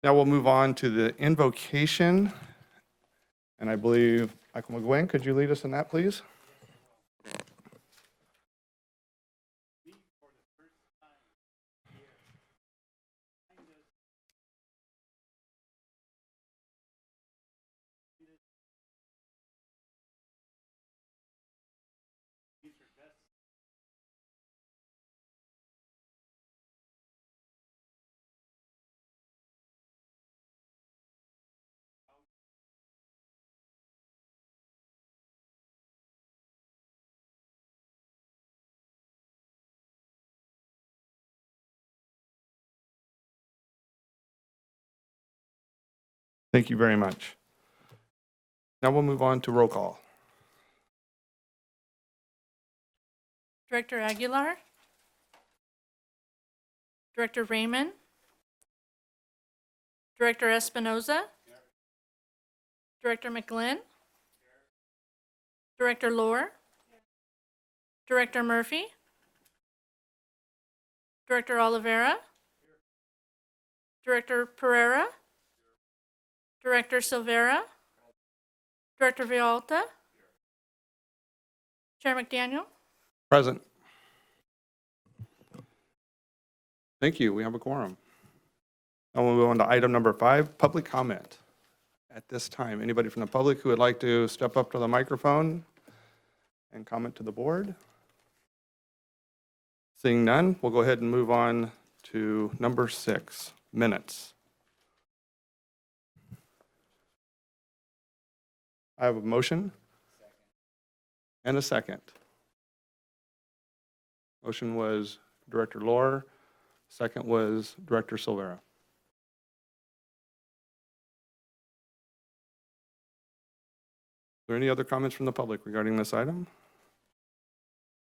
Now we'll move on to the invocation. And I believe Michael McGuinn, could you lead us in that, please? Thank you very much. Now we'll move on to roll call. Director Aguilar, Director Raymond, Director Espinoza, Director McGlynn, Director Lohr, Director Murphy, Director Oliveira, Director Pereira, Director Silvera, Director Vialta, Chair McDaniel. Present. Thank you. We have a quorum. Now we'll move on to item number 5, public comment. At this time, anybody from the public who would like to step up to the microphone and comment to the board? Seeing none, we'll go ahead and move on to number 6, minutes. I have a motion and a second. Motion was Director Lohr, second was Director Silvera. Are there any other comments from the public regarding this item?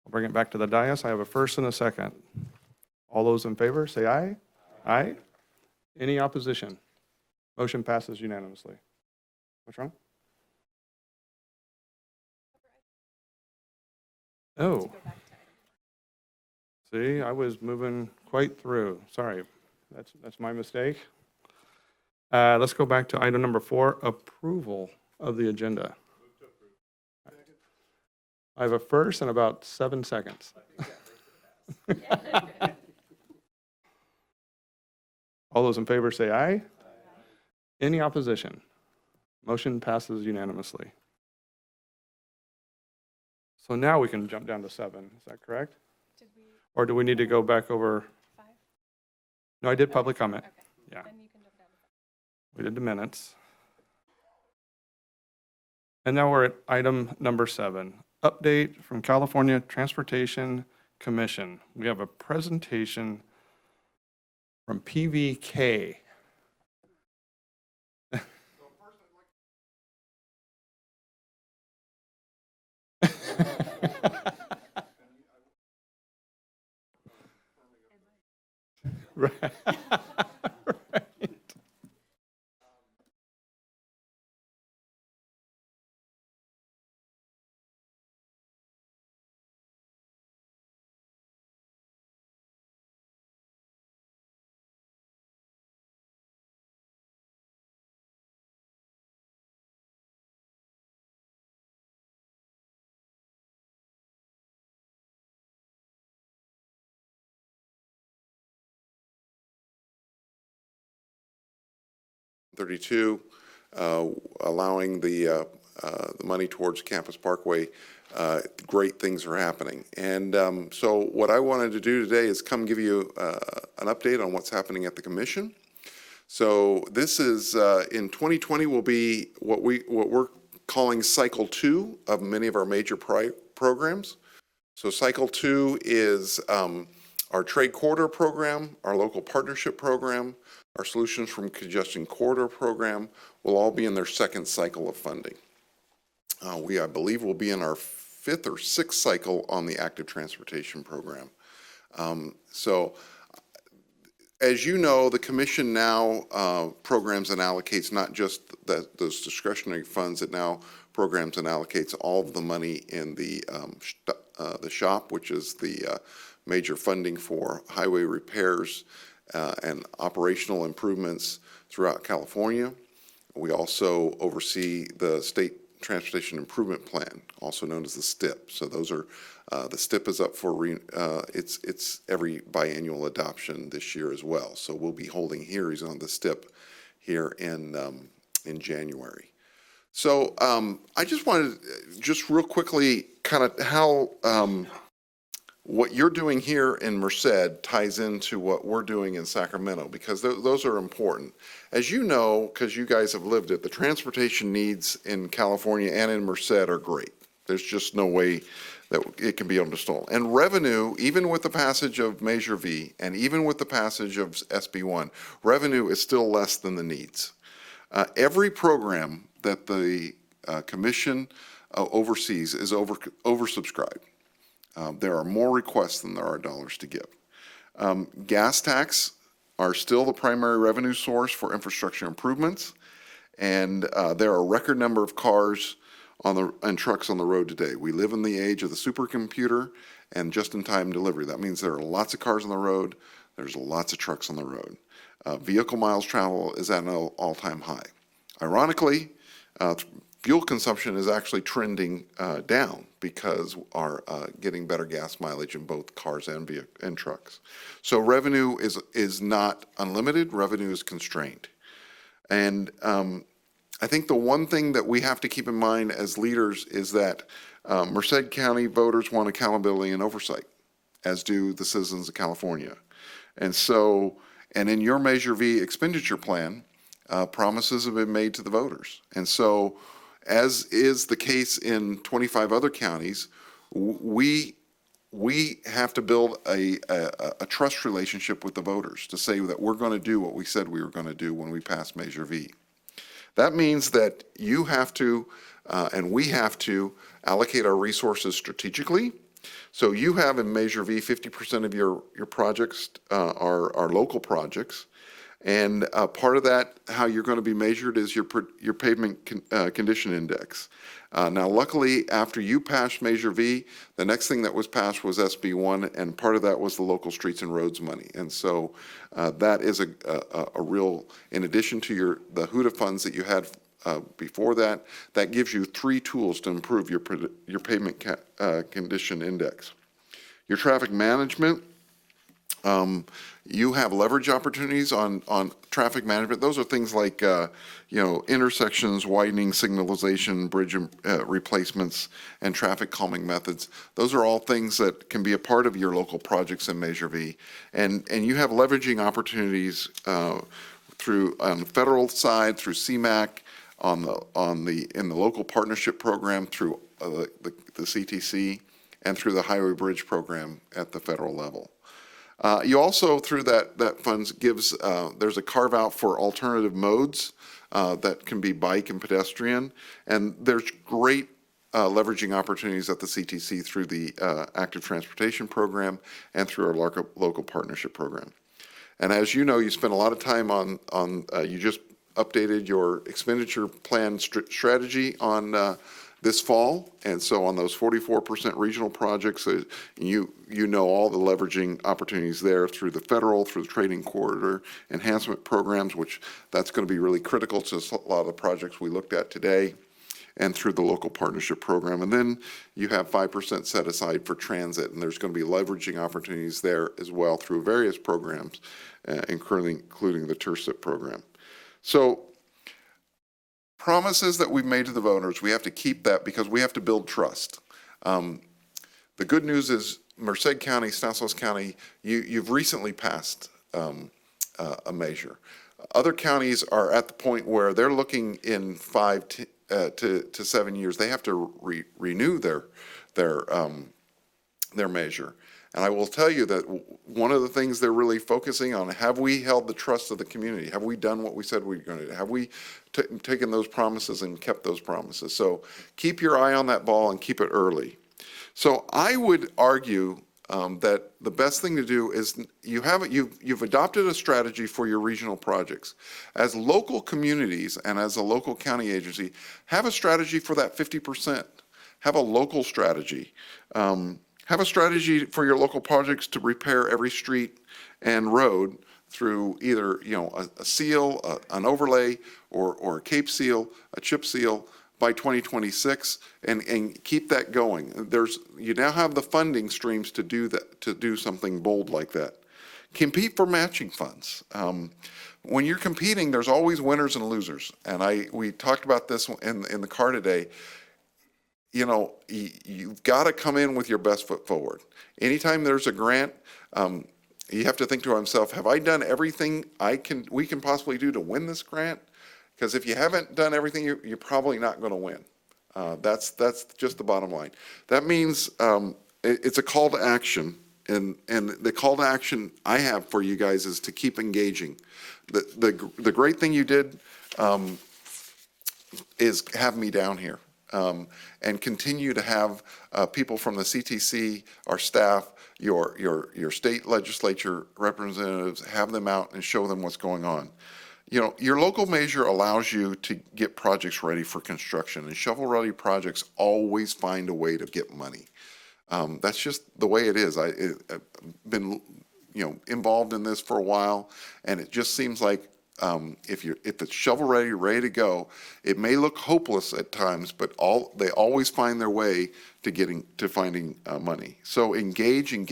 I'll bring it back to the dais. I have a first and a second. All those in favor, say aye. Aye. Any opposition? Motion passes unanimously. What's wrong? Oh. See, I was moving quite through. Sorry, that's my mistake. Let's go back to item number 4, approval of the agenda. I have a first and about 7 seconds. All those in favor say aye. Any opposition? Motion passes unanimously. So now we can jump down to 7, is that correct? Or do we need to go back over? 5? No, I did public comment. Okay. Yeah, Then you can jump down to 5. we did the minutes. And now we're at item number 7, update from California Transportation Commission. We have a presentation from PVK. Right. Right. Allowing the money towards Campus Parkway, great things are happening. And so what I wanted to do today is come give you an update on what's happening at the commission. So this is, in 2020 will be what we're calling cycle 2 of many of our major programs. So cycle 2 is our trade corridor program, our local partnership program, our Solutions from Congestion Corridor program will all be in their second cycle of funding. I believe, will be in our 5th or 6th cycle on the active transportation program. So, as you know, the commission now programs and allocates not just those discretionary funds, it now programs and allocates all of the money in the SHOP, which is the major funding for highway repairs and operational improvements throughout California. We also oversee the State Transportation Improvement Plan, also known as the STIP. So those are, the STIP is up for, it's every biannual adoption this year as well. So we'll be holding hearings on the STIP here in January. So I just wanted to just real quickly kind of how what you're doing here in Merced ties into what we're doing in Sacramento, because those are important. As you know, because you guys have lived it, the transportation needs in California and in Merced are great. There's just no way that it can be undersold. And revenue, even with the passage of Measure V and even with the passage of SB1, revenue is still less than the needs. Every program that the commission oversees is oversubscribed. There are more requests than there are dollars to give. Gas tax are still the primary revenue source for infrastructure improvements, and there are a record number of cars and trucks on the road today. We live in the age of the supercomputer and just-in-time delivery. That means there are lots of cars on the road, there's lots of trucks on the road. Vehicle miles travel is at an all-time high. Ironically, fuel consumption is actually trending down because our getting better gas mileage in both cars and trucks. So revenue is not unlimited, revenue is constrained. And I think the one thing that we have to keep in mind as leaders is that Merced County voters want accountability and oversight, as do the citizens of California. And so, and in your Measure V expenditure plan, promises have been made to the voters. And so, as is the case in 25 other counties, we have to build a trust relationship with the voters to say that we're going to do what we said we were going to do when we passed Measure V. That means that you have to, and we have to, allocate our resources strategically. So you have in Measure V, 50% of your projects are local projects. And part of that, how you're going to be measured, is your pavement condition index. Now, luckily, after you passed Measure V, the next thing that was passed was SB1, and part of that was the local streets and roads money. And so that is a real, in addition to the HUDA funds that you had before that, that gives you 3 tools to improve your pavement condition index. Your traffic management. You have leverage opportunities on traffic management. Those are things like, intersections, widening, signalization, bridge replacements, and traffic calming methods. Those are all things that can be a part of your local projects in Measure V. And you have leveraging opportunities through, on the federal side, through CMAC, in the local partnership program, through the CTC, and through the highway bridge program at the federal level. You also, through that funds, there's a carve out for alternative modes that can be bike and pedestrian, and there's great leveraging opportunities at the CTC through the active transportation program and through our local partnership program. And as you know, you spent a lot of time on you just updated your expenditure plan strategy on this fall, and so on those 44% regional projects, you know all the leveraging opportunities there through the federal, through the trading corridor enhancement programs, which that's going to be really critical to a lot of the projects we looked at today, and through the local partnership program. And then you have 5% set aside for transit, and there's going to be leveraging opportunities there as well through various programs, including the TIRSIP program. So promises that we've made to the voters, we have to keep that because we have to build trust. The good news is Merced County, Stanislaus County, you've recently passed a measure. Other counties are at the point where they're looking in 5 to 7 years. They have to renew their measure. And I will tell you that one of the things they're really focusing on, have we held the trust of the community? Have we done what we said we were going to do? Have we taken those promises and kept those promises? So keep your eye on that ball and keep it early. So I would argue that the best thing to do is you've adopted a strategy for your regional projects. As local communities and as a local county agency, have a strategy for that 50%. Have a local strategy. Have a strategy for your local projects to repair every street and road through either, a seal, an overlay, or a cape seal, a chip seal by 2026, and keep that going. You now have the funding streams to do that, to do something bold like that. Compete for matching funds. When you're competing, there's always winners and losers. And we talked about this in the car today. You've got to come in with your best foot forward. Anytime there's a grant, you have to think to yourself, have I done everything we can possibly do to win this grant? Because if you haven't done everything, you're probably not going to win. That's just the bottom line. That means it's a call to action. And the call to action I have for you guys is to keep engaging. The great thing you did is have me down here and continue to have people from the CTC, our staff, your state legislature representatives, have them out and show them what's going on. Your local measure allows you to get projects ready for construction, and shovel-ready projects always find a way to get money. That's just the way it is. I've been, involved in this for a while, and it just seems like if it's shovel-ready, ready to go, it may look hopeless at times, but they always find their way to finding money. So engage with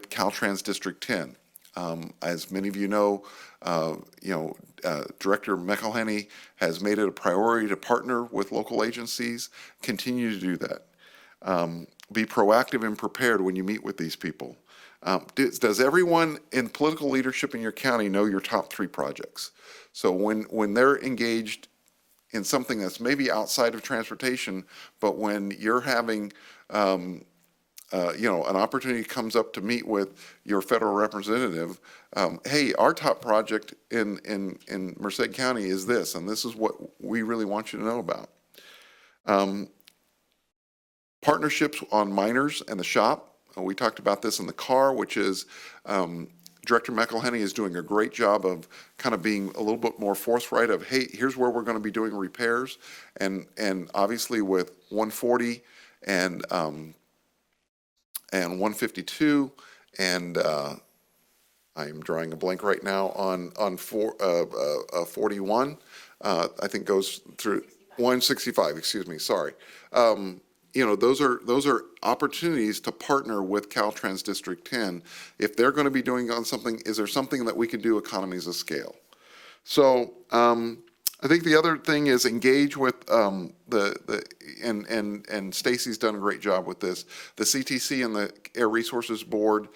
Caltrans District 10. As many of you know, Director McElhenney has made it a priority to partner with local agencies. Continue to do that. Be proactive and prepared when you meet with these people. Does everyone in political leadership in your county know your top 3 projects? So when they're engaged in something that's maybe outside of transportation, but when you're having an opportunity comes up to meet with your federal representative, hey, our top project in Merced County is this, and this is what we really want you to know about. Partnerships on miners and the shop. We talked about this in the car, which is Director McElhenney is doing a great job of kind of being a little bit more forthright of, hey, here's where we're going to be doing repairs. And obviously with 140 and 152 and I'm drawing a blank right now on 41, I think goes through 165, excuse me, sorry. Those are opportunities to partner with Caltrans District 10. If they're going to be doing on something, is there something that we can do economies of scale? So I think the other thing is engage with and Stacy's done a great job with this. The CTC and the Air Resources Board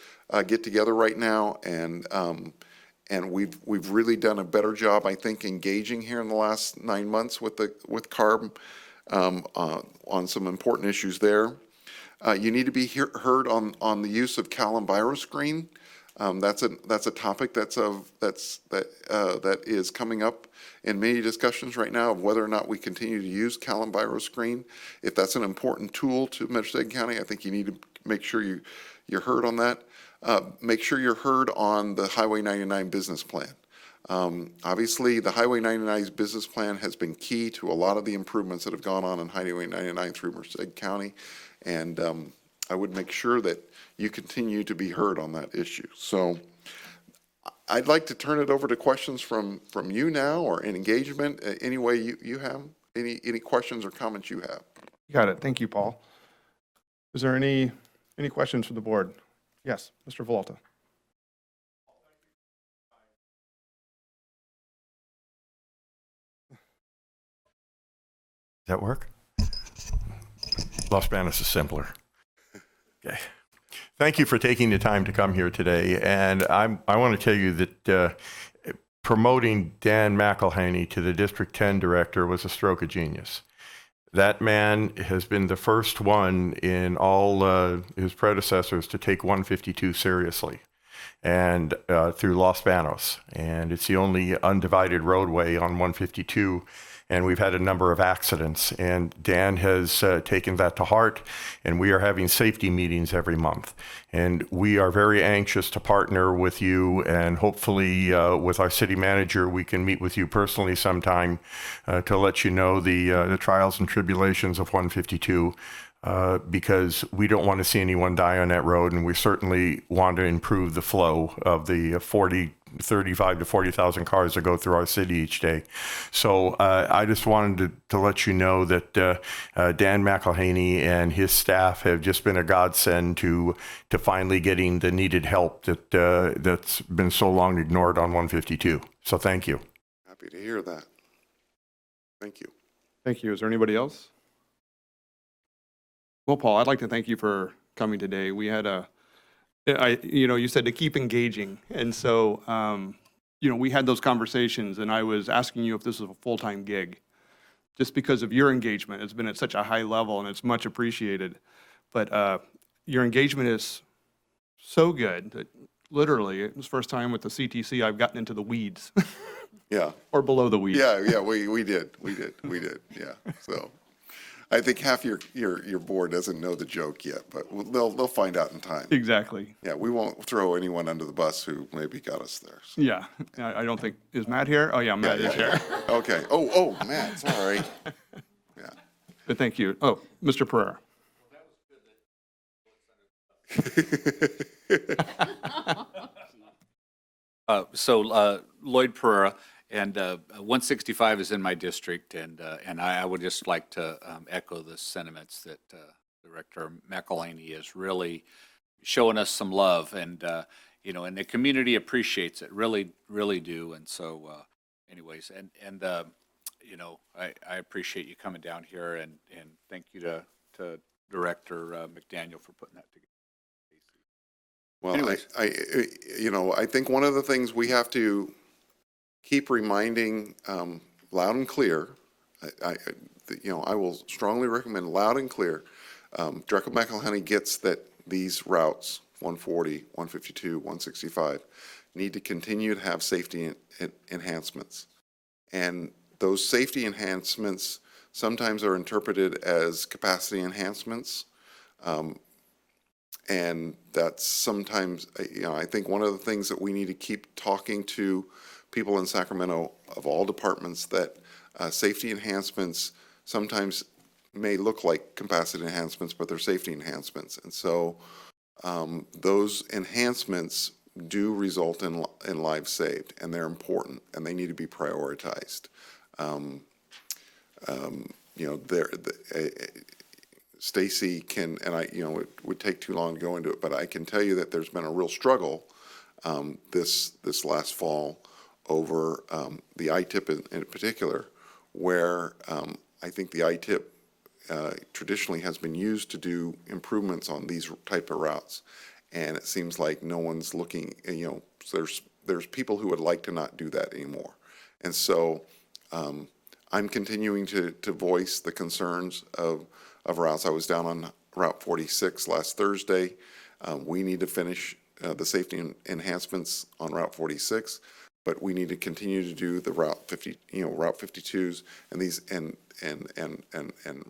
get together right now, and we've really done a better job, I think, engaging here in the last 9 months with CARB. On some important issues there. You need to be heard on the use of Cal EnviroScreen. That's a topic that is coming up in many discussions right now of whether or not we continue to use Cal EnviroScreen. If that's an important tool to Merced County, I think you need to make sure you're heard on that. Make sure you're heard on the Highway 99 business plan. Obviously, the Highway 99's business plan has been key to a lot of the improvements that have gone on in Highway 99 through Merced County, and I would make sure that you continue to be heard on that issue. So I'd like to turn it over to questions from you now, or an engagement, any way you have, any questions or comments you have. You got it. Thank you, Paul. Is there any questions from the board? Yes, Mr. Volta. Does that work? Los Banos is simpler. Okay. Thank you for taking the time to come here today. And I want to tell you that promoting Dan McElhenney to the District 10 director was a stroke of genius. That man has been the first one in all his predecessors to take 152 seriously, and through Los Banos. And it's the only undivided roadway on 152. And we've had a number of accidents, and Dan has taken that to heart, and we are having safety meetings every month. And we are very anxious to partner with you, and hopefully with our city manager, we can meet with you personally sometime to let you know the trials and tribulations of 152. because we don't want to see anyone die on that road, and we certainly want to improve the flow of the 35 to 40,000 cars that go through our city each day. So I just wanted to let you know that Dan McElhaney and his staff have just been a godsend to finally getting the needed help that's been so long ignored on 152. So thank you. Happy to hear that. Thank you. Thank you. Is there anybody else? Well, Paul, I'd like to thank you for coming today. We had you said to keep engaging. And so, we had those conversations, and I was asking you if this was a full-time gig, just because of your engagement. It's been at such a high level, and it's much appreciated. But your engagement is so good that literally, it was the first time with the CTC I've gotten into the weeds. Yeah. Or below the weeds. Yeah, we did. Yeah. So I think half your board doesn't know the joke yet, but they'll find out in time. Exactly. Yeah, we won't throw anyone under the bus who maybe got us there. So. Yeah. I don't think, is Matt here? Oh, yeah, Matt is here. Okay. Oh, Matt, sorry. Yeah. But thank you. Oh, Mr. Pereira. Lloyd Pereira, and 165 is in my district, and I would just like to echo the sentiments that Director McElhaney is really showing us some love, and and the community appreciates it, really do. And so, anyways, I appreciate you coming down here, and thank you to Director McDaniel for putting that together. Well, Anyways. I think one of the things we have to keep reminding loud and clear, I will strongly recommend loud and clear. Director McElhaney gets that these routes, 140, 152, 165, need to continue to have safety enhancements. And those safety enhancements sometimes are interpreted as capacity enhancements. And that's sometimes, I think one of the things that we need to keep talking to people in Sacramento of all departments, that safety enhancements sometimes may look like capacity enhancements, but they're safety enhancements. And so those enhancements do result in lives saved, and they're important, and they need to be prioritized. Stacy can, and it would take too long to go into it, but I can tell you that there's been a real struggle this last fall over the ITIP in particular, where I think the ITIP traditionally has been used to do improvements on these type of routes, and it seems like no one's looking. There's people who would like to not do that anymore, and so I'm continuing to voice the concerns of routes. I was down on Route 46 last Thursday. We need to finish the safety enhancements on Route 46, but we need to continue to do the Route 50, Route 52s and these and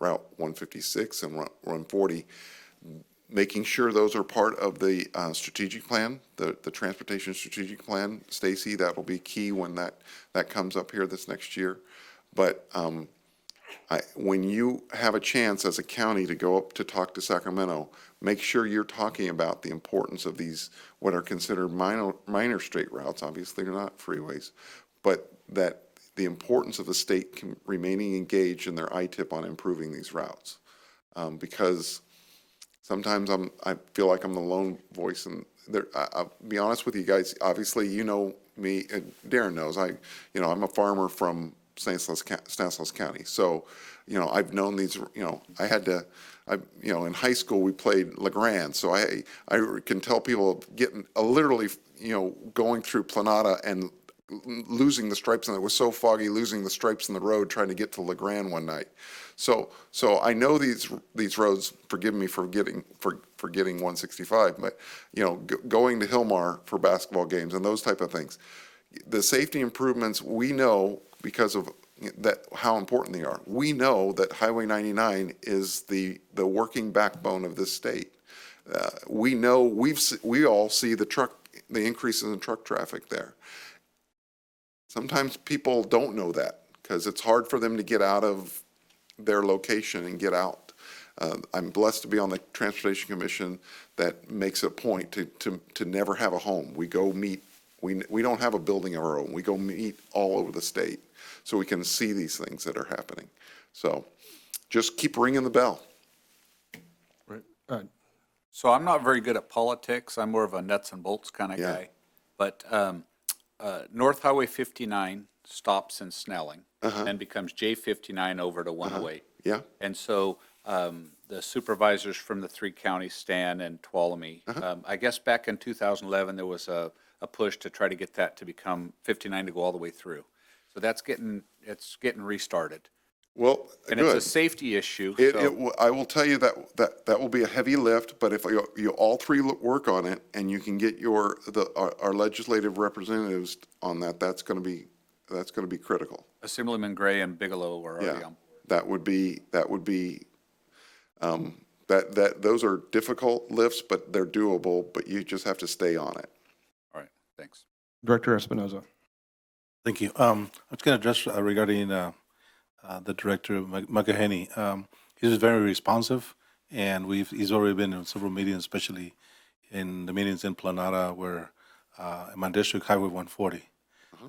Route 156 and Route 140, making sure those are part of the strategic plan, the transportation strategic plan. Stacy, that will be key when that comes up here this next year. But when you have a chance as a county to go up to talk to Sacramento, make sure you're talking about the importance of these, what are considered minor state routes. Obviously, they're not freeways, but that the importance of the state remaining engaged in their ITIP on improving these routes. Because sometimes I feel like I'm the lone voice, and I'll be honest with you guys. Obviously, you know me, and Darren knows. I'm a farmer from Stanislaus County. So, I've known these, in high school we played LeGrand. So I can tell people getting literally, going through Planada and losing the stripes, and it was so foggy, losing the stripes in the road trying to get to LeGrand one night. So I know these roads. Forgive me for forgetting 165, but going to Hillmar for basketball games and those type of things. The safety improvements, we know because of that how important they are. We know that Highway 99 is the working backbone of this state. We know we all see the increases in truck traffic there. Sometimes people don't know that because it's hard for them to get out of their location and get out. I'm blessed to be on the Transportation Commission that makes it a point to never have a home. We go meet, we don't have a building of our own. We go meet all over the state so we can see these things that are happening. So just keep ringing the bell. Right. So I'm not very good at politics. I'm more of a nuts and bolts kind of Yeah. guy. But North Highway 59 stops in Snelling and becomes J59 over to 108. Yeah, And so the supervisors from the three counties, Stan and Tuolumne, I guess back in 2011, there was a push to try to get that to become 59 to go all the way through. So it's getting restarted. well, And it's a good. safety issue. I will tell you that will be a heavy lift, but if you all three work on it and you can get our legislative representatives on that, that's going to be critical. Assemblyman Gray and Bigelow are already Yeah, on. those are difficult lifts, but they're doable, but you just have to stay on it. All right, thanks. Director Espinoza. Thank you. I was going to address regarding the director, McElhaney. He was very responsive, and he's already been in several meetings, especially in the meetings in Planada where in my district, Highway 140.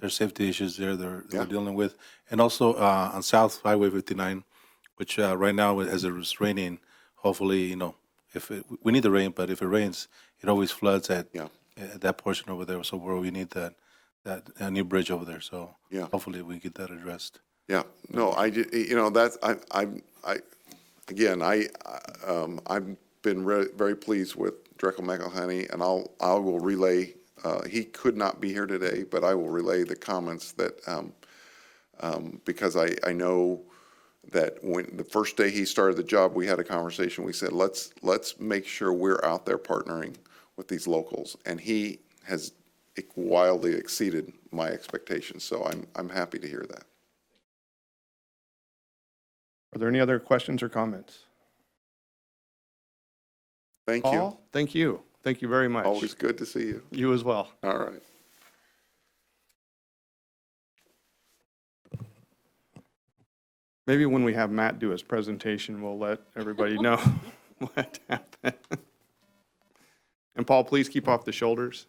There's safety issues there they're dealing with. And also on South Highway 59, which right now, as it's raining, hopefully, we need the rain, but if it rains, it always floods at that portion over there. So where we need that new bridge over there. So Yeah. hopefully we get that addressed. Yeah, no, I've been very pleased with Director McElhaney, and I will relay, he could not be here today, but I will relay the comments that, because I know that when the first day he started the job, we had a conversation, we said, let's make sure we're out there partnering with these locals, and he has wildly exceeded my expectations, so I'm happy to hear that. Are there any other questions or comments? Thank you. Paul, thank you. Thank you very much. Always good to see you. You as well. All right. Maybe when we have Matt do his presentation, we'll let everybody know what happened. And Paul, please keep off the shoulders.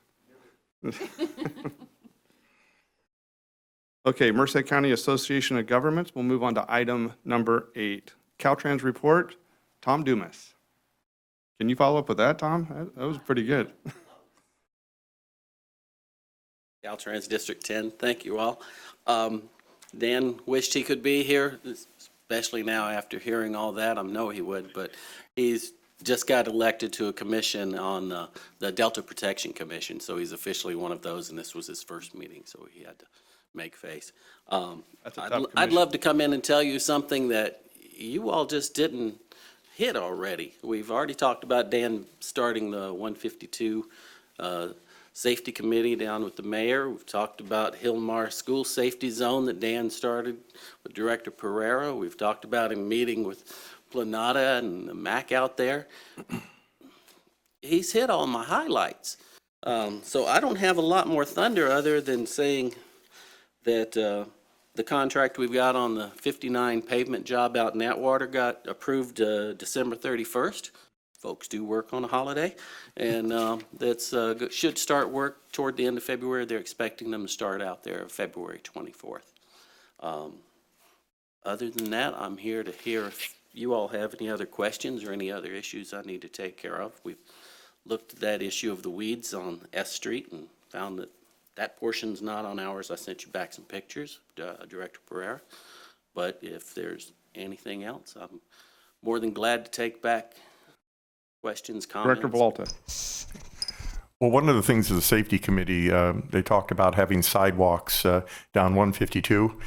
Okay, Merced County Association of Governments. We'll move on to item number 8. Caltrans report, Tom Dumas. Can you follow up with that, Tom? That was pretty good. Caltrans District 10, thank you all. Dan wished he could be here, especially now after hearing all that. I know he would, but he's just got elected to a commission on the Delta Protection Commission, so he's officially one of those, and this was his first meeting, so he had to make face. That's a tough I'd commission. love to come in and tell you something that you all just didn't hit already. We've already talked about Dan starting the 152 Safety Committee down with the mayor. We've talked about Hillmar School Safety Zone that Dan started with Director Pereira. We've talked about him meeting with Planada and the MAC out there. He's hit all my highlights. So I don't have a lot more thunder other than saying that the contract we've got on the 59 pavement job out in Atwater got approved December 31st. Folks do work on a holiday, and that's should start work toward the end of February. They're expecting them to start out there February 24th. Other than that, I'm here to hear if you all have any other questions or any other issues I need to take care of. We've looked at that issue of the weeds on S Street and found that that portion's not on ours. I sent you back some pictures, Director Pereira. But if there's anything else, I'm more than glad to take back questions, comments. Director Peralta. Well, one of the things of the safety committee, they talked about having sidewalks down 152.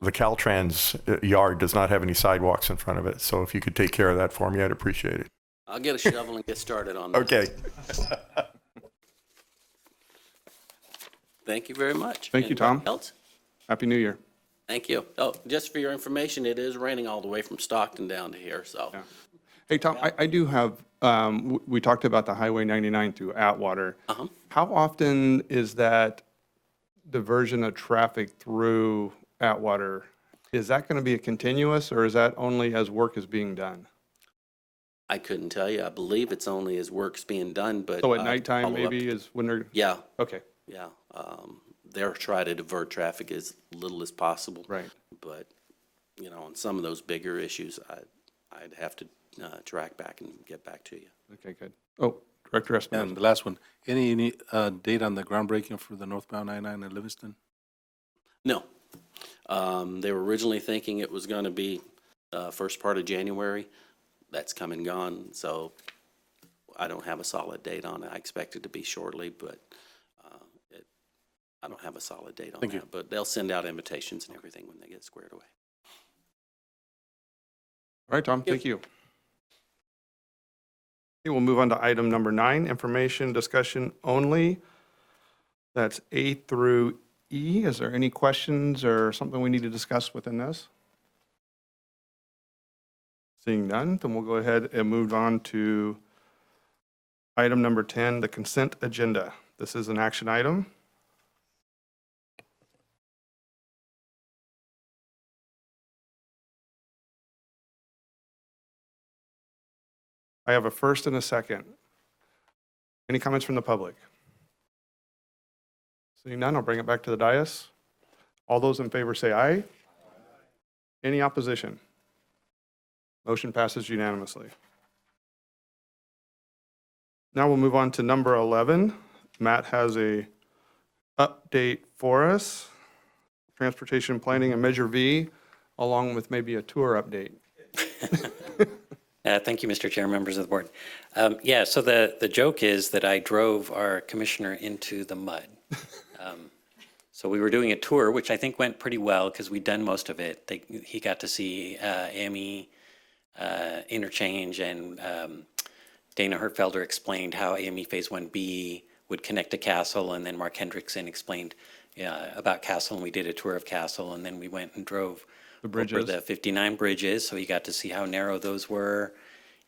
The Caltrans yard does not have any sidewalks in front of it. So if you could take care of that for me, I'd appreciate it. I'll get a shovel and get started on that. Okay. Thank you very much. Thank you, Tom. Anybody else? Happy New Year. Thank you. Oh, just for your information, it is raining all the way from Stockton down to here, so. Yeah. Hey, Tom, I do have, we talked about the Highway 99 through Atwater. Uh-huh. How often is that diversion of traffic through Atwater? Is that going to be a continuous, or is that only as work is being done? I couldn't tell you. I believe it's only as work's being done, but. So at I'd nighttime follow up. maybe is when they're, Yeah, okay, yeah. They're trying to divert traffic as little as possible. right. But, you know, on some of those bigger issues, I'd have to track back and get back to you. Okay, good. Oh, Director Espinosa. And the last one, any date on the groundbreaking for the northbound 99 in Livingston? No. They were originally thinking it was going to be first part of January. That's come and gone, so I don't have a solid date on it. I expect it to be shortly, but I don't have a solid date on Thank you. that. But they'll send out invitations and everything when they get squared away. All right, Tom, thank you. Okay, we'll move on to item number 9, information discussion only. That's A through E. Is there any questions or something we need to discuss within this? Seeing none, then we'll go ahead and move on to item number 10, the consent agenda. This is an action item. I have a first and a second. Any comments from the public? Seeing none, I'll bring it back to the dais. All those in favor say aye. Any opposition? Motion passes unanimously. Now we'll move on to number 11. Matt has a update for us. Transportation planning and Measure V, along with maybe a tour update. Thank you, Mr. Chair, members of the board. Yeah, so the joke is that I drove our commissioner into the mud. So we were doing a tour, which I think went pretty well because we'd done most of it. He got to see AME interchange, and Dana Hertfelder explained how AME Phase 1B would connect to Castle, and then Mark Hendrickson explained about Castle, and we did a tour of Castle, and then we went and drove The bridges. over the 59 bridges, so he got to see how narrow those were.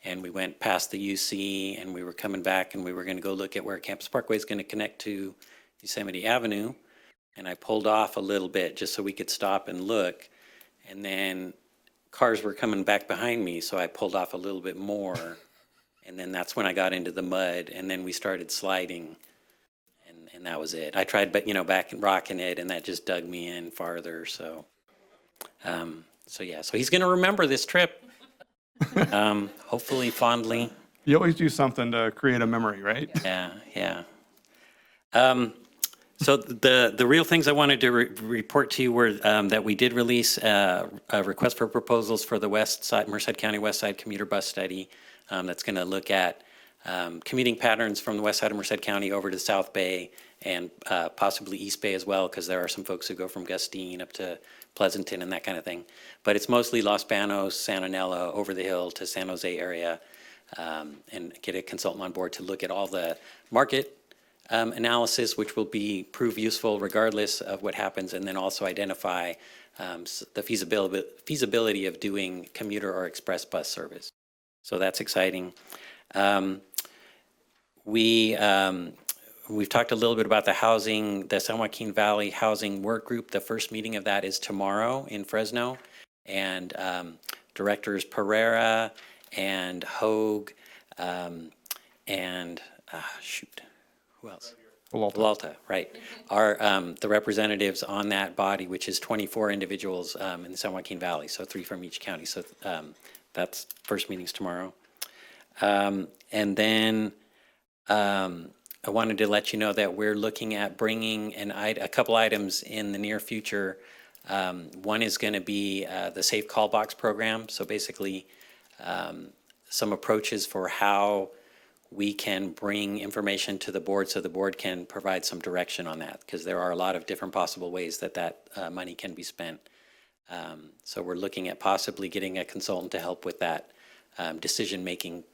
And we went past the UC, and we were coming back, and we were going to go look at where Campus Parkway is going to connect to Yosemite Avenue. And I pulled off a little bit just so we could stop and look. And then cars were coming back behind me, so I pulled off a little bit more. And then that's when I got into the mud, and then we started sliding. And that was it. I tried, but back and rocking it, and that just dug me in farther. So yeah, so he's going to remember this trip, hopefully fondly. You always do something to create a memory, right? Yeah. So the real things I wanted to report to you were that we did release a request for proposals for the Merced County West Side commuter bus study that's going to look at commuting patterns from the west side of Merced County over to South Bay and possibly East Bay as well, because there are some folks who go from Gustine up to Pleasanton and that kind of thing. But it's mostly Los Banos, Santa Nella, over the hill to San Jose area, and get a consultant on board to look at all the market analysis, which will prove useful regardless of what happens, and then also identify the feasibility of doing commuter or express bus service. So that's exciting. We've talked a little bit about the San Joaquin Valley Housing Work Group. The first meeting of that is tomorrow in Fresno. And Directors Pereira and Hogue and, who else? Peralta, right, are the representatives on that body, which is 24 individuals in the San Joaquin Valley, so 3 from each county. So that's first meeting's tomorrow. And then I wanted to let you know that we're looking at bringing a couple items in the near future. One is going to be the Safe Call Box program. So basically, some approaches for how we can bring information to the board so the board can provide some direction on that, because there are a lot of different possible ways that money can be spent. So we're looking at possibly getting a consultant to help with that decision-making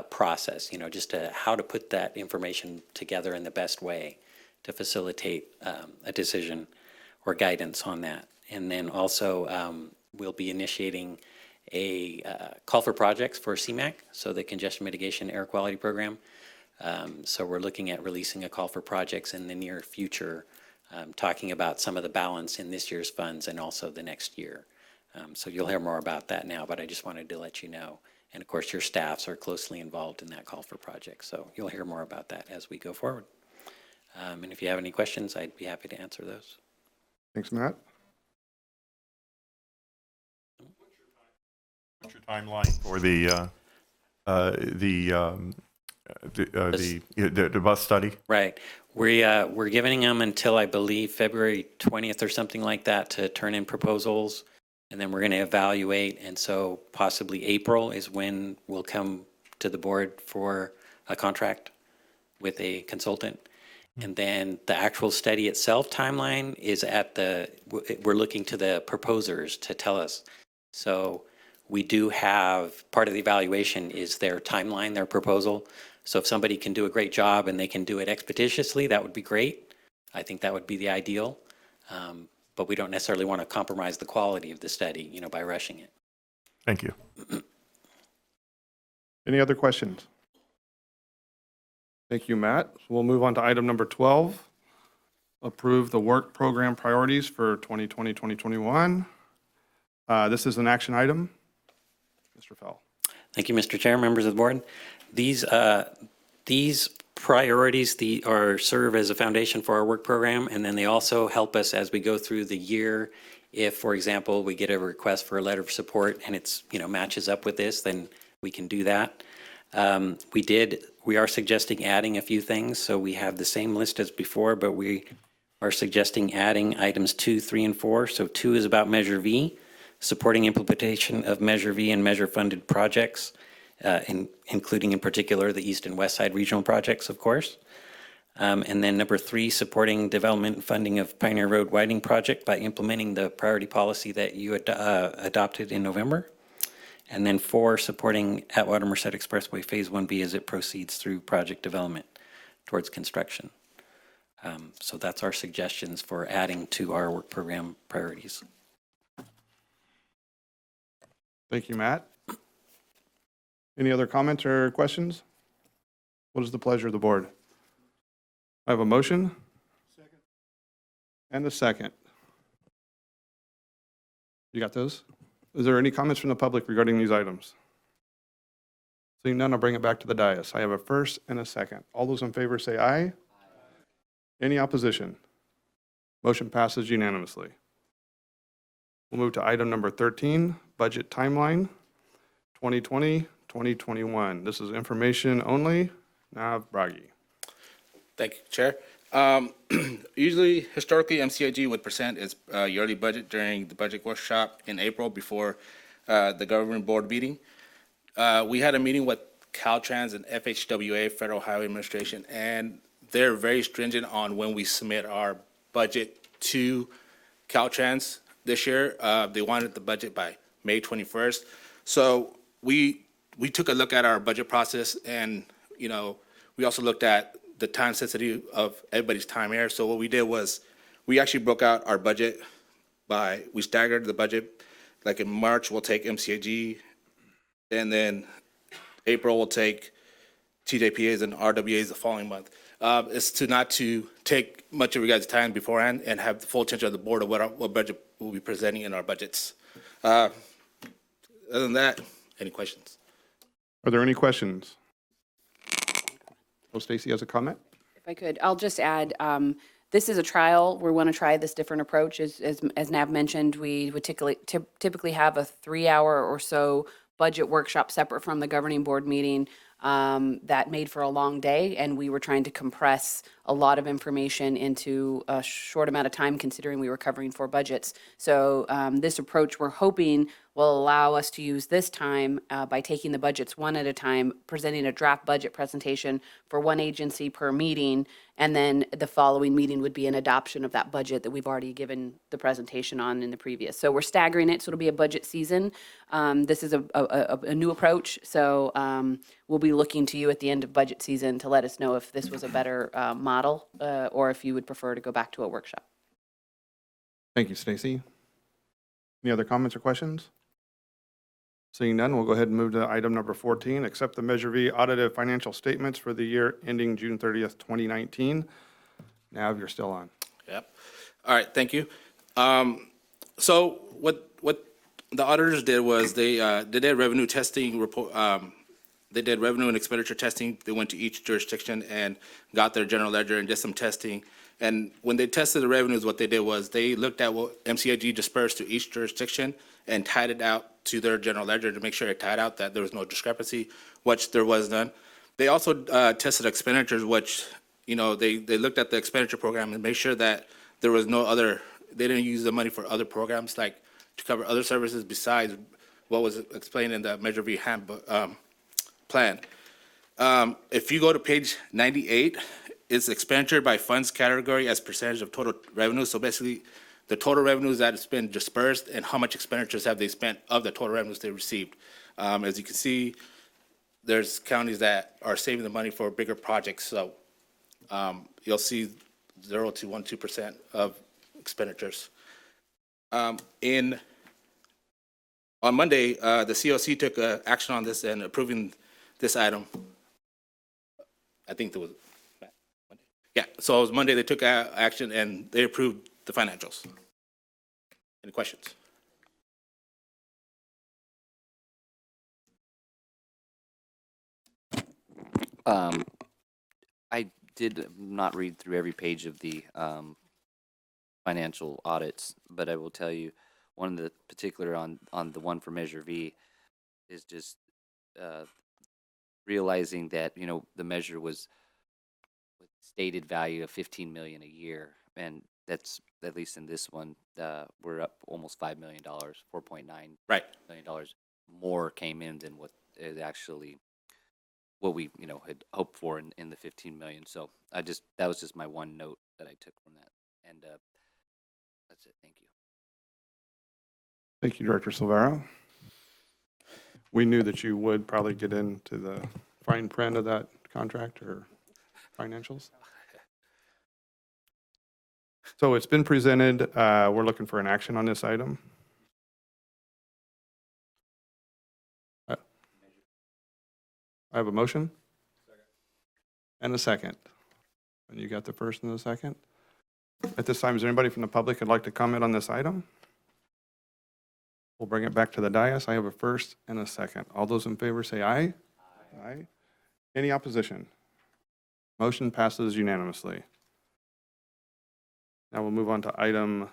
process, just how to put that information together in the best way to facilitate a decision or guidance on that. And then also we'll be initiating a call for projects for CMAQ, so the Congestion Mitigation Air Quality Program. So we're looking at releasing a call for projects in the near future, talking about some of the balance in this year's funds and also the next year. So you'll hear more about that now, but I just wanted to let you know. And of course, your staffs are closely involved in that call for projects. So you'll hear more about that as we go forward. And if you have any questions, I'd be happy to answer those. Thanks, Matt. What's your timeline for the bus study? Right. We're giving them until, I believe, February 20th or something like that to turn in proposals. And then we're going to evaluate. And so possibly April is when we'll come to the board for a contract with a consultant. And then the actual study itself timeline is we're looking to the proposers to tell us. So we do have, part of the evaluation is their timeline, their proposal. So if somebody can do a great job and they can do it expeditiously, that would be great. I think that would be the ideal. But we don't necessarily want to compromise the quality of the study, by rushing it. Thank you. Any other questions? Thank you, Matt. So we'll move on to item number 12. Approve the work program priorities for 2020-2021. This is an action item. Mr. Fell. Thank you, Mr. Chair, members of the board. These priorities serve as a foundation for our work program, and then they also help us as we go through the year. If, for example, we get a request for a letter of support and it's matches up with this, then we can do that. We are suggesting adding a few things, so we have the same list as before, but we are suggesting adding items 2, 3, and 4. So 2 is about Measure V, supporting implementation of Measure V and measure-funded projects, including in particular the East and West Side regional projects, of course. And then number 3, supporting development and funding of Pioneer Road widening project by implementing the priority policy that you adopted in November. And then 4, supporting Atwater Merced Expressway Phase 1B as it proceeds through project development towards construction. So that's our suggestions for adding to our work program priorities. Thank you, Matt. Any other comments or questions? What is the pleasure of the board? I have a motion. Second. And a second. You got those? Is there any comments from the public regarding these items? Seeing none, I'll bring it back to the dais. I have a first and a second. All those in favor say aye. Aye. Any opposition? Motion passes unanimously. We'll move to item number 13, budget timeline, 2020-2021. This is information only. Nav Bragi. Thank you, Chair. Usually, historically, MCAG would present its yearly budget during the budget workshop in April before the government board meeting. We had a meeting with Caltrans and FHWA, Federal Highway Administration, and they're very stringent on when we submit our budget to Caltrans this year. They wanted the budget by May 21st. So we took a look at our budget process, and we also looked at the time sensitivity of everybody's time here. So what we did was we actually broke out our budget we staggered the budget. Like in March, we'll take MCAG, and then April, we'll take TJPAs and RWAs the following month. It's not to take much of your guys' time beforehand and have the full attention of the board of what budget we'll be presenting in our budgets. Other than that, any questions? Are there any questions? Oh, Stacy has a comment? If I could, I'll just add, this is a trial. We want to try this different approach. As Nav mentioned, we would typically have a 3-hour or so budget workshop separate from the governing board meeting that made for a long day, and we were trying to compress a lot of information into a short amount of time considering we were covering 4 budgets. So this approach we're hoping will allow us to use this time by taking the budgets one at a time, presenting a draft budget presentation for one agency per meeting, and then the following meeting would be an adoption of that budget that we've already given the presentation on in the previous. So we're staggering it, so it'll be a budget season. This is a new approach, so we'll be looking to you at the end of budget season to let us know if this was a better model or if you would prefer to go back to a workshop. Thank you, Stacy. Any other comments or questions? Seeing none, we'll go ahead and move to item number 14, accept the Measure V audited financial statements for the year ending June 30th, 2019. Nav, you're still on. Yep. All right, thank you. So what the auditors did was they did revenue testing report. They did revenue and expenditure testing. They went to each jurisdiction and got their general ledger and did some testing. And when they tested the revenues, what they did was they looked at what MCAG dispersed to each jurisdiction and tied it out to their general ledger to make sure it tied out that there was no discrepancy, which there was none. They also tested expenditures, which, you know, they looked at the expenditure program and made sure that there was no other, they didn't use the money for other programs, like to cover other services besides what was explained in the Measure V handbook plan. If you go to page 98, it's expenditure by funds category as percentage of total revenue. So basically, the total revenues that has been dispersed and how much expenditures have they spent of the total revenues they received. As you can see, there's counties that are saving the money for bigger projects. So you'll see 0 to 1-2% of expenditures. On Monday, the COC took action on this and approving this item. I think there was, Monday. Yeah, so it was Monday, they took action and they approved the financials. Any questions? I did not read through every page of the financial audits, but I will tell you, one of the particular on the one for Measure V is just realizing that, you know, the measure was with stated value of 15 million a year, and that's, at least in this one, we're up almost $5 million, $4.9 Right. million more came in than what it actually, what we, you know, had hoped for in the 15 million. So that was just my one note that I took from that. And that's it. Thank you. Thank you, Director Silvera. We knew that you would probably get into the fine print of that contract or financials. So it's been presented. We're looking for an action on this item. I have a motion and a second. And you got the first and the second. At this time, is there anybody from the public who'd like to comment on this item? We'll bring it back to the dais. I have a first and a second. All those in favor say aye. Aye. Any opposition? Motion passes unanimously. Now we'll move on to item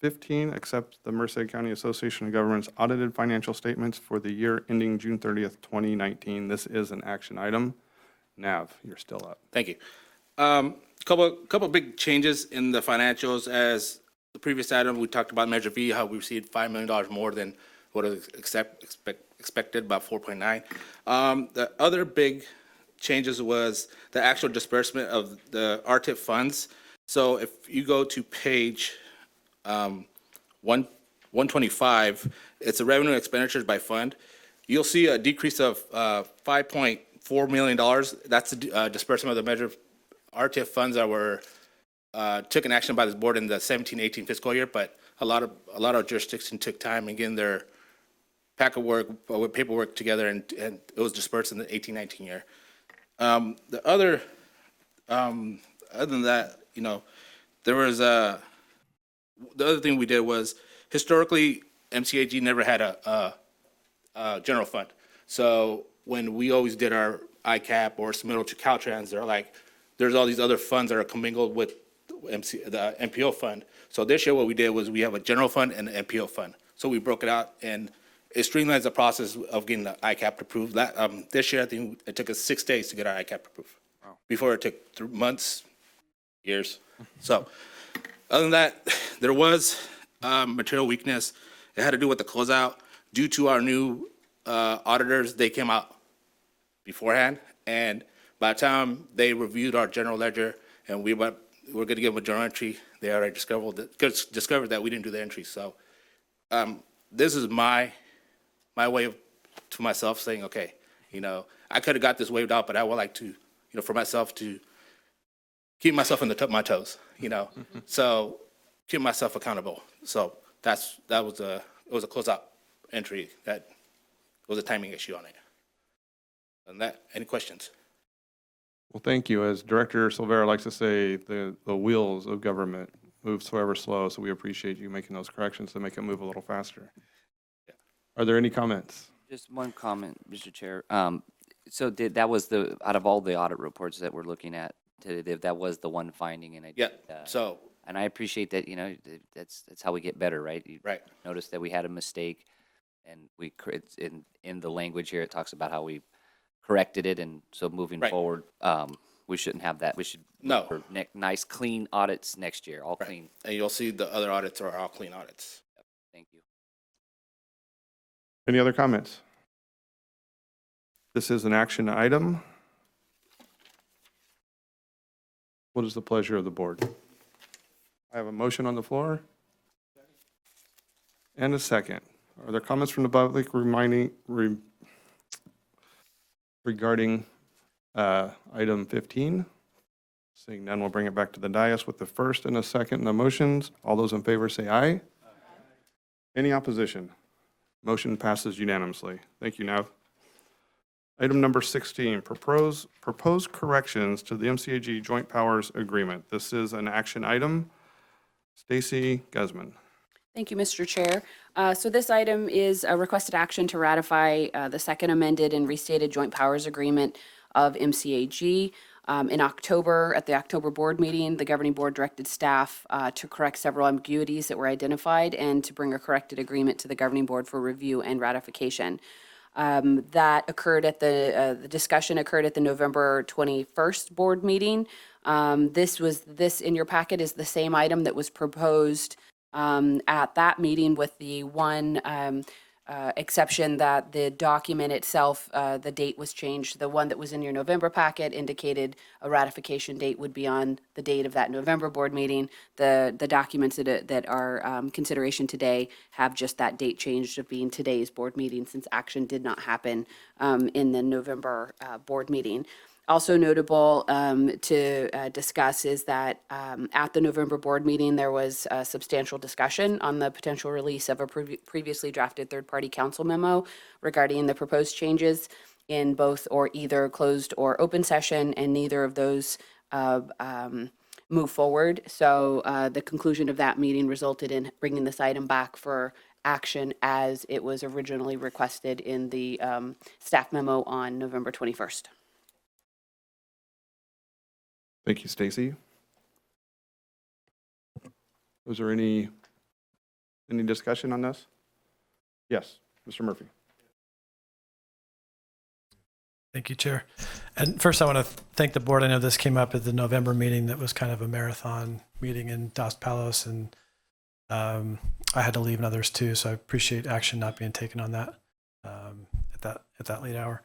15, accept the Merced County Association of Governments audited financial statements for the year ending June 30th, 2019. This is an action item. Nav, you're still up. Thank you. Couple big changes in the financials. As the previous item, we talked about Measure V, how we received $5 million more than what was expected, about 4.9. The other big changes was the actual disbursement of the RTIP funds. So if you go to page 125, it's the revenue and expenditures by fund. You'll see a decrease of $5.4 million. That's the disbursement of the Measure RTIP funds that were took an action by this board in the 17-18 fiscal year, but a lot of jurisdictions took time in getting their paperwork together, and it was dispersed in the 18-19 year. The other than that, you know, there was the other thing we did was historically MCAG never had a general fund. So when we always did our ICAP or submittal to Caltrans, they're like, there's all these other funds that are commingled with the MPO fund. So this year what we did was we have a general fund and an MPO fund. So we broke it out, and it streamlines the process of getting the ICAP approved. This year I think it took us 6 days to get our ICAP approved. Wow. Before it took months, years. So other than that, there was material weakness. It had to do with the closeout. Due to our new auditors, they came out beforehand, and by the time they reviewed our general ledger and we were going to give them a journal entry, they already discovered that we didn't do the entry. So this is my way to myself saying, okay, you know, I could have got this waived out, but I would like to, you know, for myself to keep myself on the top of my toes, you know. So keep myself accountable. So it was a closeout entry that was a timing issue on it. And that, any questions? Well, thank you. As Director Silvera likes to say, the wheels of government move so ever slow, so we appreciate you making those corrections to make it move a little faster. Are there any comments? Just one comment, Mr. Chair. So that was out of all the audit reports that we're looking at today, that was the one finding, and Yeah, so, and I appreciate that, that's how we get better, right? You right. notice that we had a mistake, and it's in the language here, it talks about how we corrected it, and so moving Right. forward, we shouldn't have that. We should No. look for nice, clean audits next year, all Right. clean. And you'll see the other audits are all clean audits. Thank you. Any other comments? This is an action item. What is the pleasure of the board? I have a motion on the floor and a second. Are there comments from the public regarding item 15? Seeing none, we'll bring it back to the dais with the first and a second in the motions. All those in favor say aye. Any opposition? Motion passes unanimously. Thank you, Nav. Item number 16, propose corrections to the MCAG Joint Powers Agreement. This is an action item. Stacy Guzman. Thank you, Mr. Chair. So this item is a requested action to ratify the second amended and restated Joint Powers Agreement of MCAG. In October, at the October board meeting, the governing board directed staff to correct several ambiguities that were identified and to bring a corrected agreement to the governing board for review and ratification. That occurred at the discussion occurred at the November 21st board meeting. This in your packet is the same item that was proposed at that meeting, with the one exception that the document itself, the date was changed. The one that was in your November packet indicated a ratification date would be on the date of that November board meeting. The documents that are consideration today have just that date changed of being today's board meeting, since action did not happen in the November board meeting. Also notable to discuss is that at the November board meeting, there was a substantial discussion on the potential release of a previously drafted third-party council memo regarding the proposed changes in both or either closed or open session, and neither of those move forward. So the conclusion of that meeting resulted in bringing this item back for action as it was originally requested in the staff memo on November 21st. Thank you, Stacy. Was there any discussion on this? Yes, Mr. Murphy. Thank you, Chair. And first, I want to thank the board. I know this came up at the November meeting that was kind of a marathon meeting in Dos Palos, and I had to leave, and others too, so I appreciate action not being taken on that at that late hour.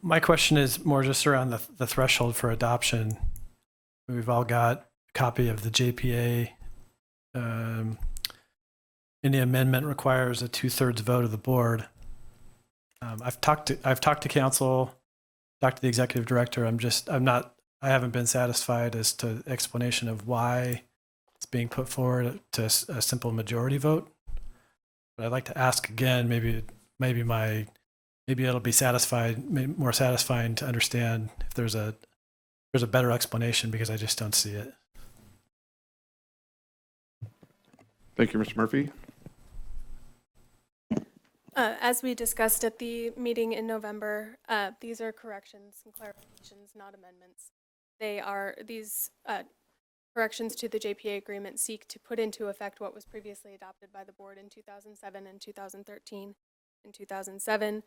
My question is more just around the threshold for adoption. We've all got a copy of the JPA. And the amendment requires a 2/3 vote of the board. I've talked to council, talked to the executive director. I haven't been satisfied as to the explanation of why it's being put forward to a simple majority vote. But I'd like to ask again, maybe it'll be more satisfying to understand if there's a better explanation, because I just don't see it. Thank you, Mr. Murphy. As we discussed at the meeting in November, these are corrections and clarifications, not amendments. These corrections to the JPA agreement seek to put into effect what was previously adopted by the board in 2007 and 2013. In 2007,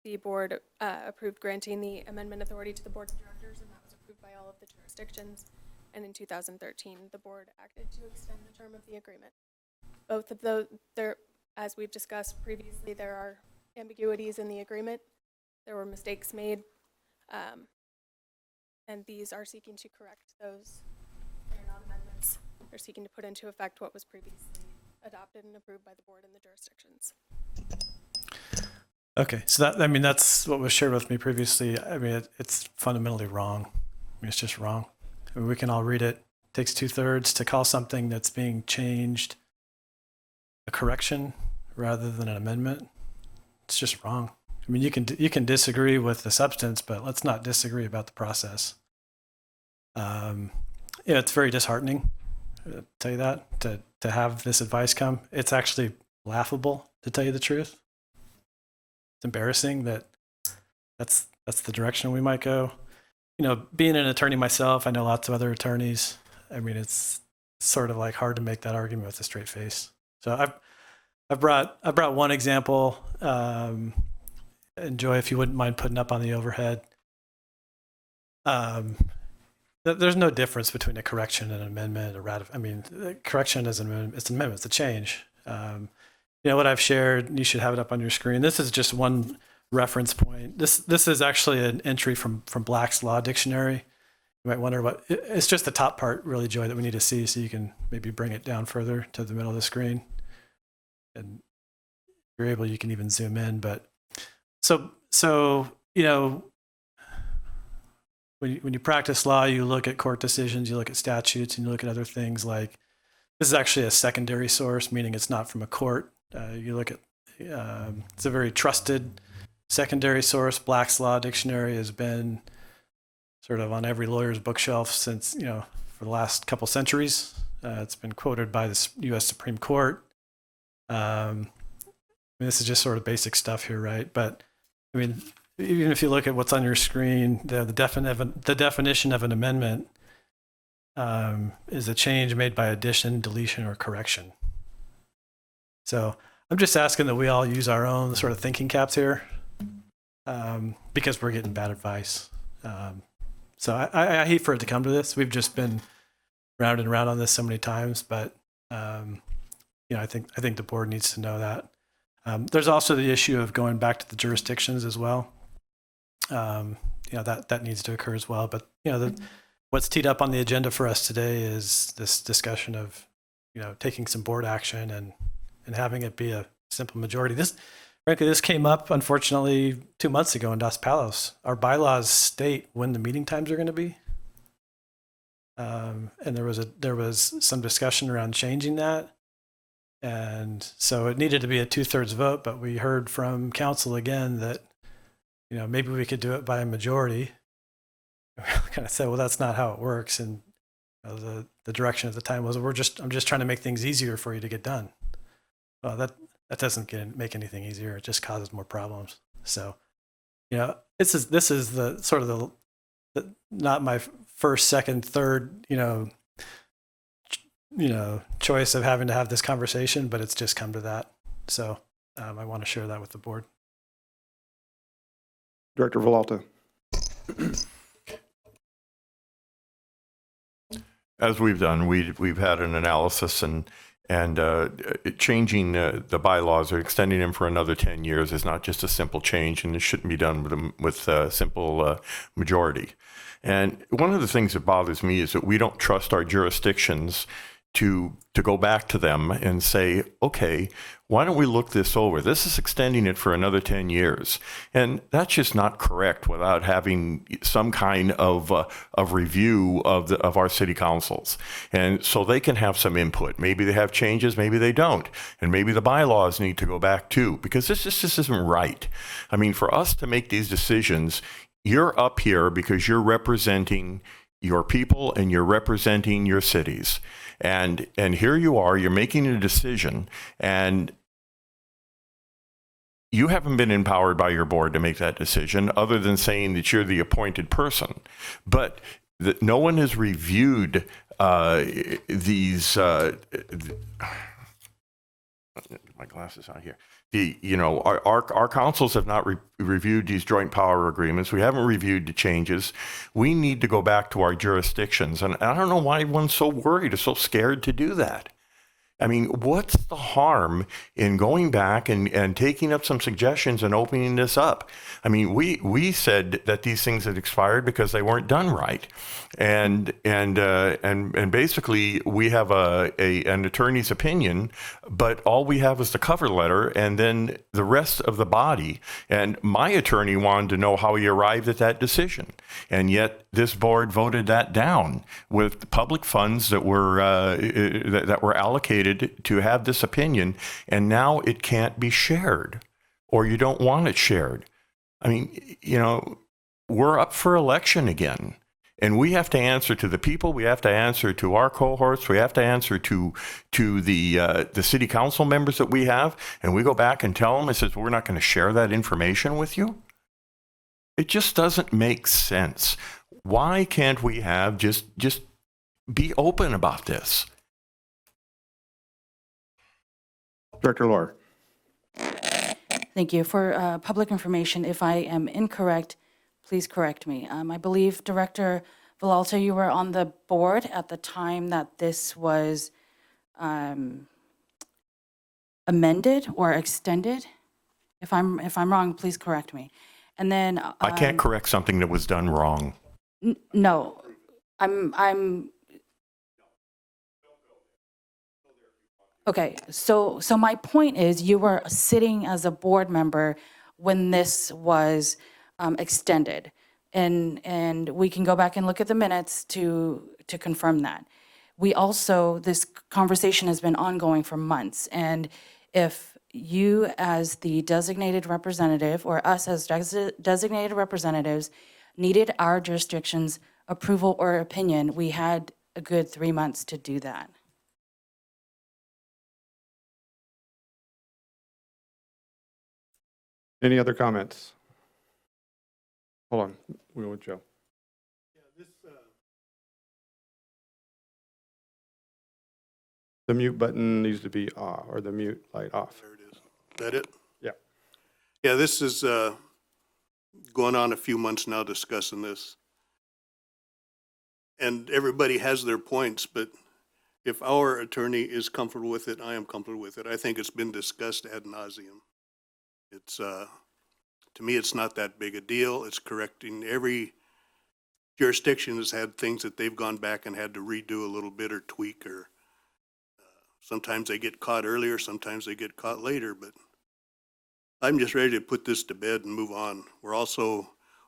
the board approved granting the amendment authority to the board of directors, and that was approved by all of the jurisdictions. And in 2013, the board acted to extend the term of the agreement. Both of those, as we've discussed previously, there are ambiguities in the agreement. There were mistakes made, and these are seeking to correct those. They're not amendments. They're seeking to put into effect what was previously adopted and approved by the board and the jurisdictions. Okay, so that's what was shared with me previously. I mean, it's fundamentally wrong. It's just wrong. I mean, we can all read it. It takes 2/3 to call something that's being changed a correction rather than an amendment. It's just wrong. I mean, you can disagree with the substance, but let's not disagree about the process. It's very disheartening, tell you that, to have this advice come. It's actually laughable, to tell you the truth. embarrassing that that's the direction we might go. You know, being an attorney myself, I know lots of other attorneys. I mean, it's sort of like hard to make that argument with a straight face. So I've brought one example. And Joy, if you wouldn't mind putting up on the overhead. There's no difference between a correction and an amendment or I mean, the correction is an amendment. It's an amendment. It's a change. You know what I've shared. You should have it up on your screen. This is just one reference point. This is actually an entry from Black's Law Dictionary. You might wonder what it's just the top part, really, Joy, that we need to see, so you can maybe bring it down further to the middle of the screen. And if you're able, you can even zoom in. But so you know, when you practice law, you look at court decisions, you look at statutes, and you look at other things like this is actually a secondary source, meaning it's not from a court. You look at it's a very trusted secondary source. Black's Law Dictionary has been sort of on every lawyer's bookshelf since, you know, for the last couple centuries. It's been quoted by the U.S. Supreme Court. I mean, this is just sort of basic stuff here, right? But I mean, even if you look at what's on your screen, the definition of an amendment is a change made by addition, deletion, or correction. So I'm just asking that we all use our own sort of thinking caps here because we're getting bad advice. So I hate for it to come to this. We've just been round and round on this so many times, but you know, I think the board needs to know that. There's also the issue of going back to the jurisdictions as well. You know, that needs to occur as well. But you know, what's teed up on the agenda for us today is this discussion of, you know, taking some board action and having it be a simple majority. Frankly, this came up, unfortunately, 2 months ago in Dos Palos. Our bylaws state when the meeting times are going to be. And there was some discussion around changing that. And so it needed to be a 2/3 vote, but we heard from council again that, you know, maybe we could do it by a majority. We kind of said, well, that's not how it works. And you know, the direction at the time was, I'm just trying to make things easier for you to get done. Well, that doesn't make anything easier. It just causes more problems. So, you know, this is the sort of the not my first, second, third, you know, choice of having to have this conversation, but it's just come to that. So I want to share that with the board. Director Villalta. As we've done, we've had an analysis and changing the bylaws or extending them for another 10 years is not just a simple change, and it shouldn't be done with a simple majority. And one of the things that bothers me is that we don't trust our jurisdictions to go back to them and say, okay, why don't we look this over? This is extending it for another 10 years. And that's just not correct without having some kind of review of our city councils. And so they can have some input. Maybe they have changes, maybe they don't. And maybe the bylaws need to go back too, because this just isn't right. I mean, for us to make these decisions, you're up here because you're representing your people and you're representing your cities. And here you are, you're making a decision, and you haven't been empowered by your board to make that decision other than saying that you're the appointed person. But no one has reviewed these, my glasses on here. Our councils have not reviewed these joint power agreements. We haven't reviewed the changes. We need to go back to our jurisdictions. And I don't know why everyone's so worried or so scared to do that. I mean, what's the harm in going back and taking up some suggestions and opening this up? I mean, we said that these things had expired because they weren't done right. And basically we have an attorney's opinion, but all we have is the cover letter and then the rest of the body. And my attorney wanted to know how he arrived at that decision. And yet this board voted that down with public funds that were allocated to have this opinion, and now it can't be shared, or you don't want it shared. I mean, you know, we're up for election again, And we have to answer to the people. We have to answer to our cohorts. We have to answer to the city council members that we have. And we go back and tell them, it says, we're not going to share that information with you. It just doesn't make sense. Why can't we have just be open about this? Director Lohr. Thank you. For public information, if I am incorrect, please correct me. I believe, Director Villalta, you were on the board at the time that this was amended or extended. If I'm wrong, please correct me. And then I can't correct something that was done wrong. no, I'm okay. So my point is, you were sitting as a board member when this was extended, and we can go back and look at the minutes to confirm that. We also, this conversation has been ongoing for months, and if you as the designated representative or us as designated representatives needed our jurisdiction's approval or opinion, we had a good 3 months to do that. Any other comments? Hold on, we'll go with Joe. The mute button needs to be off, or the mute light off. There it is. Is that it? Yeah. Yeah, this is going on a few months now discussing this. And everybody has their points, but if our attorney is comfortable with it, I am comfortable with it. I think it's been discussed ad nauseum. It's, to me, it's not that big a deal. It's correcting. Every jurisdiction has had things that they've gone back and had to redo a little bit or tweak, or sometimes they get caught earlier, sometimes they get caught later, but I'm just ready to put this to bed and move on.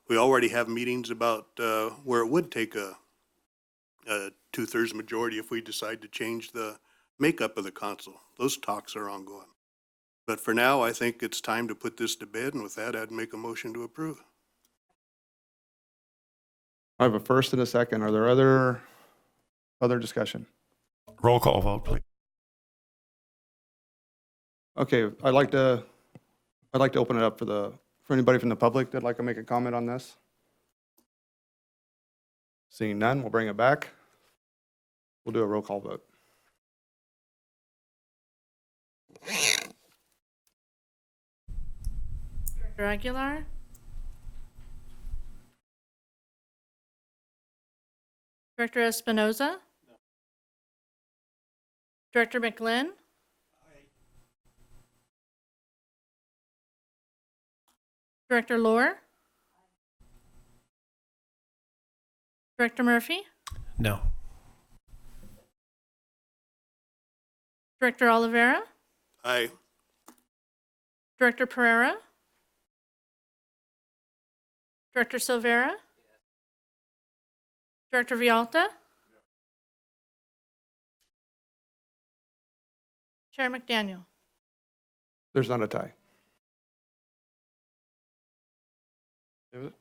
We already have meetings about where it would take a 2/3 majority if we decide to change the makeup of the council. Those talks are ongoing. But for now, I think it's time to put this to bed, and with that, I'd make a motion to approve. I have a first and a second. Are there other discussion? Roll call vote, please. Okay, I'd like to open it up for anybody from the public that'd like to make a comment on this. Seeing none, we'll bring it back. We'll do a roll call vote. Director Aguilar? Director Espinoza? Director McGlynn? Director Lohr? Director Murphy? No. Director Oliveira? Aye. Director Pereira? Director Silvera? Director Villalta? Chair McDaniel? There's not a tie. Is it?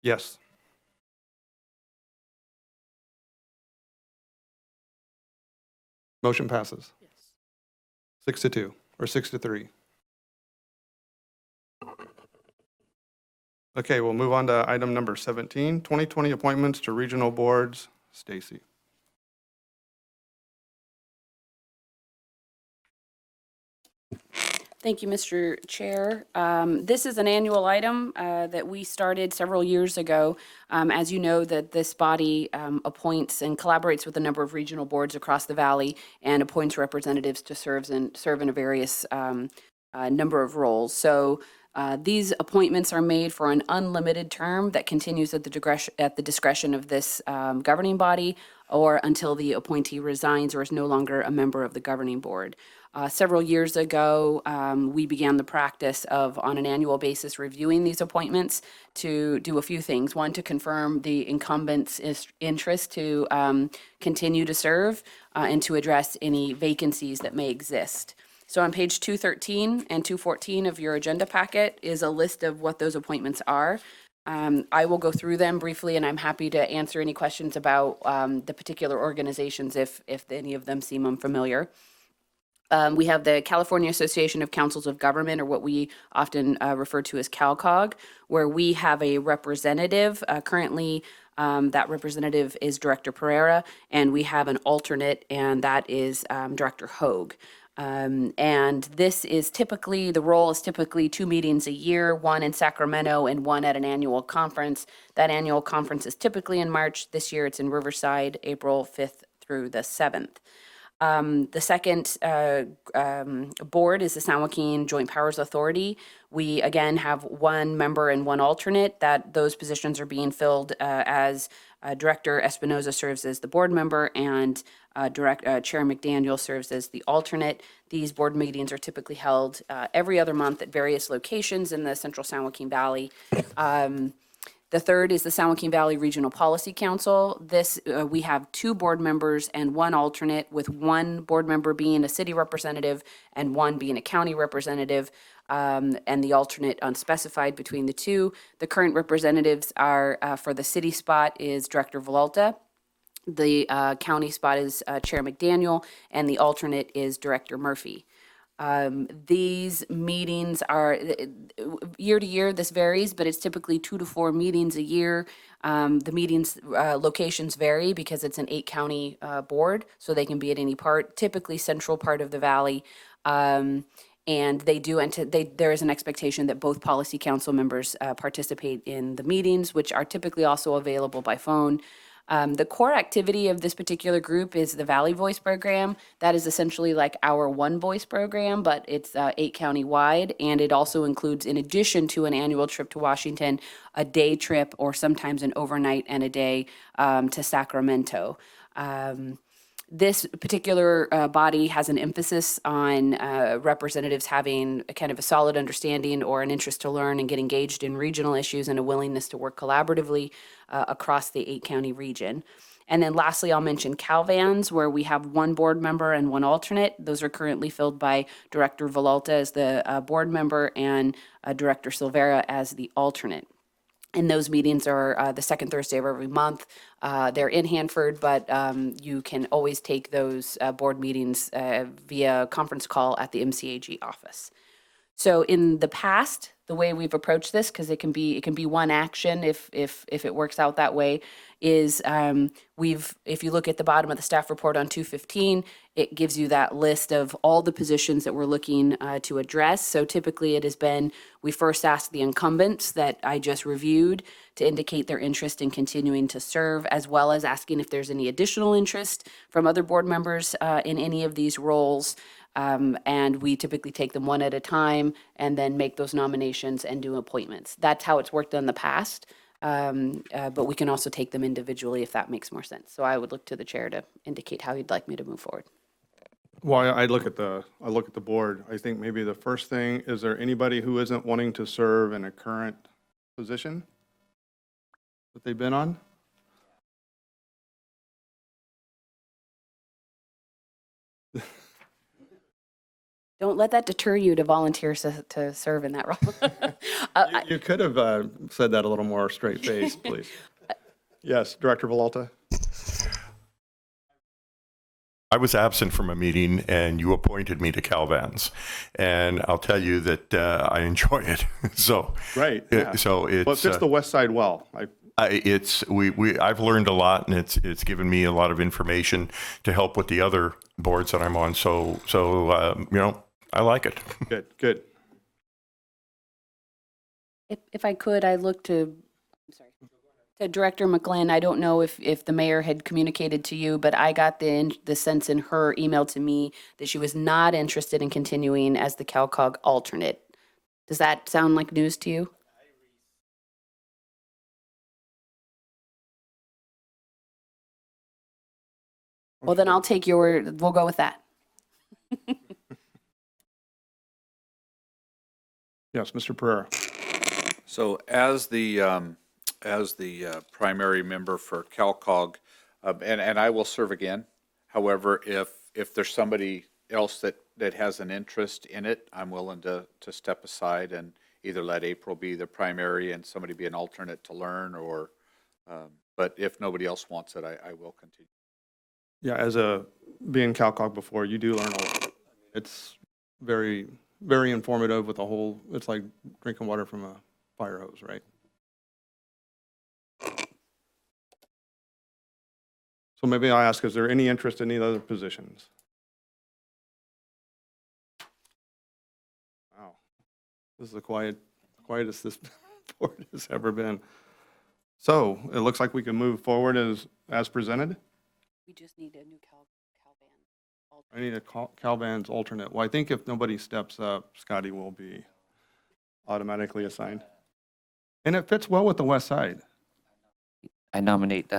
Yes. Motion passes. Yes. 6-2, or 6-3. Okay, we'll move on to item number 17, 2020 appointments to regional boards. Stacy. Thank you, Mr. Chair. This is an annual item that we started several years ago. As you know, that this body appoints and collaborates with a number of regional boards across the valley and appoints representatives to serve in a various number of roles. So these appointments are made for an unlimited term that continues at the discretion of this governing body, or until the appointee resigns or is no longer a member of the governing board. Several years ago, we began the practice of, on an annual basis, reviewing these appointments to do a few things. One, to confirm the incumbent's interest to continue to serve, and to address any vacancies that may exist. So on page 213 and 214 of your agenda packet is a list of what those appointments are. I will go through them briefly, and I'm happy to answer any questions about the particular organizations if any of them seem unfamiliar. We have the California Association of Councils of Government, or what we often refer to as CalCog, where we have a representative. Currently, that representative is Director Pereira, and we have an alternate, and that is Director Hogue. And this is typically, the role is typically 2 meetings a year, one in Sacramento and one at an annual conference. That annual conference is typically in March. This year it's in Riverside, April 5th through the 7th. The second board is the San Joaquin Joint Powers Authority. We, again, have 1 member and 1 alternate. Those positions are being filled as Director Espinoza serves as the board member, and Chair McDaniel serves as the alternate. These board meetings are typically held every other month at various locations in the central San Joaquin Valley. The third is the San Joaquin Valley Regional Policy Council. This, we have 2 board members and 1 alternate, with 1 board member being a city representative and 1 being a county representative, and the alternate unspecified between the 2. The current representatives are, for the city spot is Director Villalta. The county spot is Chair McDaniel, and the alternate is Director Murphy. These meetings are, year to year, this varies, but it's typically 2 to 4 meetings a year. The meetings, locations vary because it's an 8-county board, so they can be at any part, typically central part of the valley. And they do, there is an expectation that both policy council members participate in the meetings, which are typically also available by phone. The core activity of this particular group is the Valley Voice program. That is essentially like our One Voice program, but it's 8-county wide, and it also includes, in addition to an annual trip to Washington, a day trip or sometimes an overnight and a day to Sacramento. This particular body has an emphasis on representatives having a kind of a solid understanding or an interest to learn and get engaged in regional issues and a willingness to work collaboratively across the 8-county region. And then lastly, I'll mention CalVans, where we have 1 board member and 1 alternate. Those are currently filled by Director Villalta as the board member and Director Silvera as the alternate. And those meetings are the second Thursday of every month. They're in Hanford, but you can always take those board meetings via conference call at the MCAG office. So in the past, the way we've approached this, because it can be one action if it works out that way, is if you look at the bottom of the staff report on 215, it gives you that list of all the positions that we're looking to address. So typically it has been, we first ask the incumbents that I just reviewed to indicate their interest in continuing to serve, as well as asking if there's any additional interest from other board members in any of these roles. And we typically take them one at a time and then make those nominations and do appointments. That's how it's worked in the past. But we can also take them individually if that makes more sense. So I would look to the chair to indicate how he'd like me to move forward. Well, I look at the board. I think maybe the first thing, is there anybody who isn't wanting to serve in a current position that they've been on? Don't let that deter you to volunteer to serve in that role. You could have said that a little more straight-faced, please. Yes, Director Villalta? I was absent from a meeting and you appointed me to CalVans, and I'll tell you that I enjoy it. So Right. Yeah. So it's Well, it fits the West Side well. I've learned a lot, and it's given me a lot of information to help with the other boards that I'm on. So I like it. Good. If I could, I look to Director McGlynn. I don't know if the mayor had communicated to you, but I got the sense in her email to me that she was not interested in continuing as the CalCog alternate. Does that sound like news to you? Well, then I'll take we'll go with that. Yes, Mr. Pereira. So as the primary member for CalCog, and I will serve again. However, if there's somebody else that has an interest in it, I'm willing to step aside and either let April be the primary and somebody be an alternate to learn, or, but if nobody else wants it, I will continue. Yeah, as a, being CalCog before, you do learn a lot. It's very, very informative with the whole, it's like drinking water from a fire hose, right? So maybe I'll ask, is there any interest in any other positions? Wow, this is the quietest this board has ever been. So it looks like we can move forward as presented. We just need a new Calvan. I need a Calvan's alternate. Well, I think if nobody steps up, Scotty will be automatically assigned. And it fits well with the west side. I nominate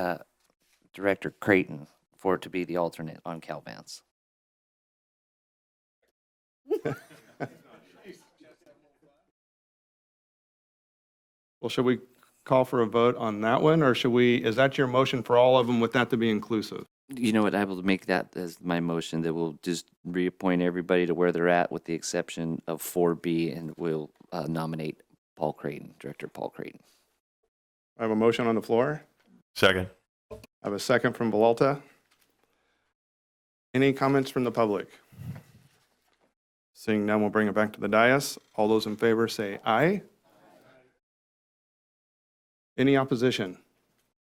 Director Creighton for it to be the alternate on Calvance. Well, should we call for a vote on that one, or should we, is that your motion for all of them with that to be inclusive? You know what, I will make that as my motion, that we'll just reappoint everybody to where they're at with the exception of 4B, and we'll nominate Paul Creighton, Director Paul Creighton. I have a motion on the floor. Second. I have a second from Villalta. Any comments from the public? Seeing none, we'll bring it back to the dais. All those in favor say aye. Any opposition?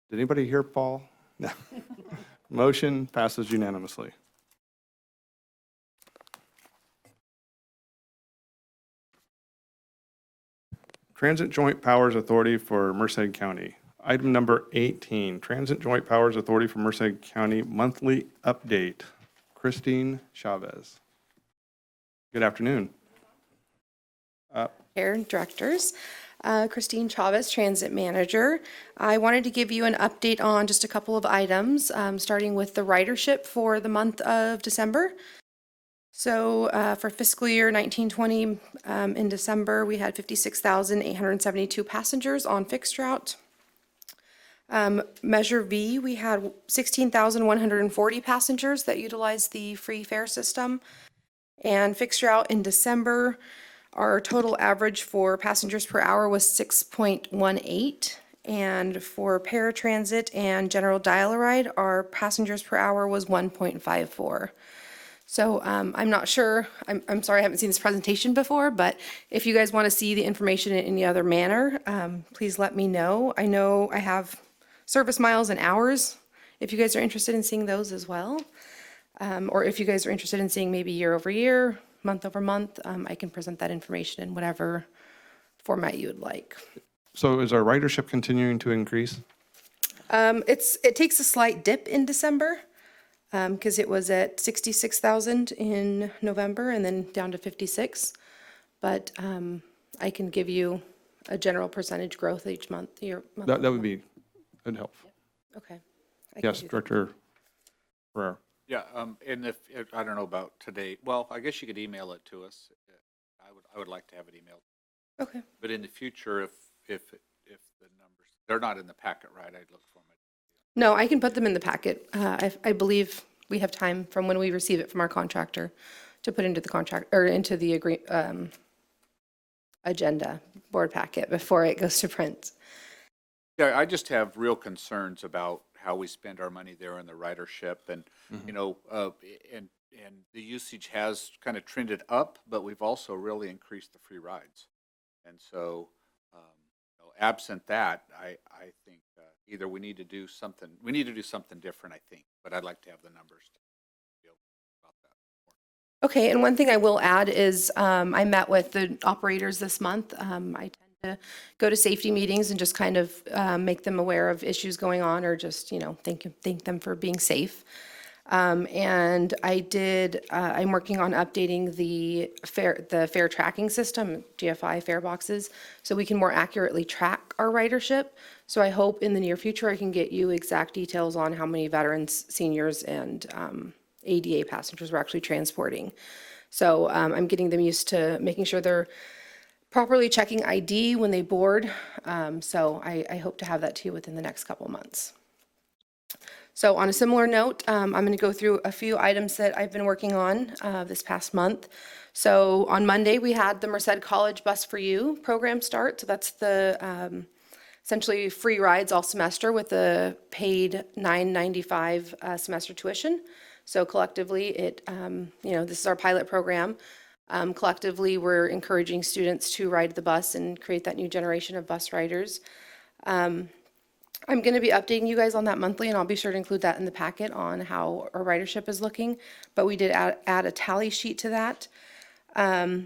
Did anybody hear Paul? No. Motion passes unanimously. Transit Joint Powers Authority for Merced County. Item number 18, Transit Joint Powers Authority for Merced County Monthly Update. Christine Chavez. Good afternoon. Chair and directors. Christine Chavez, Transit Manager. I wanted to give you an update on just a couple of items, starting with the ridership for the month of December. So for fiscal year 1920, in December, we had 56,872 passengers on fixed route. Measure V, we had 16,140 passengers that utilized the free fare system. And fixed route in December, our total average for passengers per hour was 6.18. And for paratransit and general dial-a-ride, our passengers per hour was 1.54. So I'm not sure, I'm sorry I haven't seen this presentation before, but if you guys want to see the information in any other manner, please let me know. I know I have service miles and hours, if you guys are interested in seeing those as well. Or if you guys are interested in seeing maybe year over year, month over month, I can present that information in whatever format you would like. So is our ridership continuing to increase? It takes a slight dip in December because it was at 66,000 in November and then down to 56. But I can give you a general percentage growth each month. That would be good help. Okay. Yes, Director Ferrer. Yeah, and if I don't know about today, well, I guess you could email it to us. I would like to have it emailed. Okay. But in the future, if the numbers, they're not in the packet, right? I'd look for them. No, I can put them in the packet. I believe we have time from when we receive it from our contractor to put into the contract or into the agenda board packet before it goes to print. Yeah, I just have real concerns about how we spend our money there in the ridership, and you know, and the usage has kind of trended up, but we've also really increased the free rides, and so you know, absent that, I think either we need to do something different, I think, but I'd like to have the numbers to be able about that. Okay, and one thing I will add is I met with the operators this month. I tend to go to safety meetings and just kind of make them aware of issues going on, or just, you know, thank them for being safe. And I'm working on updating the fare tracking system, GFI fare boxes, so we can more accurately track our ridership. So I hope in the near future I can get you exact details on how many veterans, seniors, and ADA passengers we're actually transporting. So I'm getting them used to making sure they're properly checking ID when they board. So I hope to have that to you within the next couple months. So on a similar note, I'm going to go through a few items that I've been working on this past month. So on Monday, we had the Merced College Bus for You program start. So that's the essentially free rides all semester with the paid $9.95 semester tuition. So collectively, this is our pilot program. Collectively, we're encouraging students to ride the bus and create that new generation of bus riders. I'm going to be updating you guys on that monthly, and I'll be sure to include that in the packet on how our ridership is looking. But we did add a tally sheet to that. A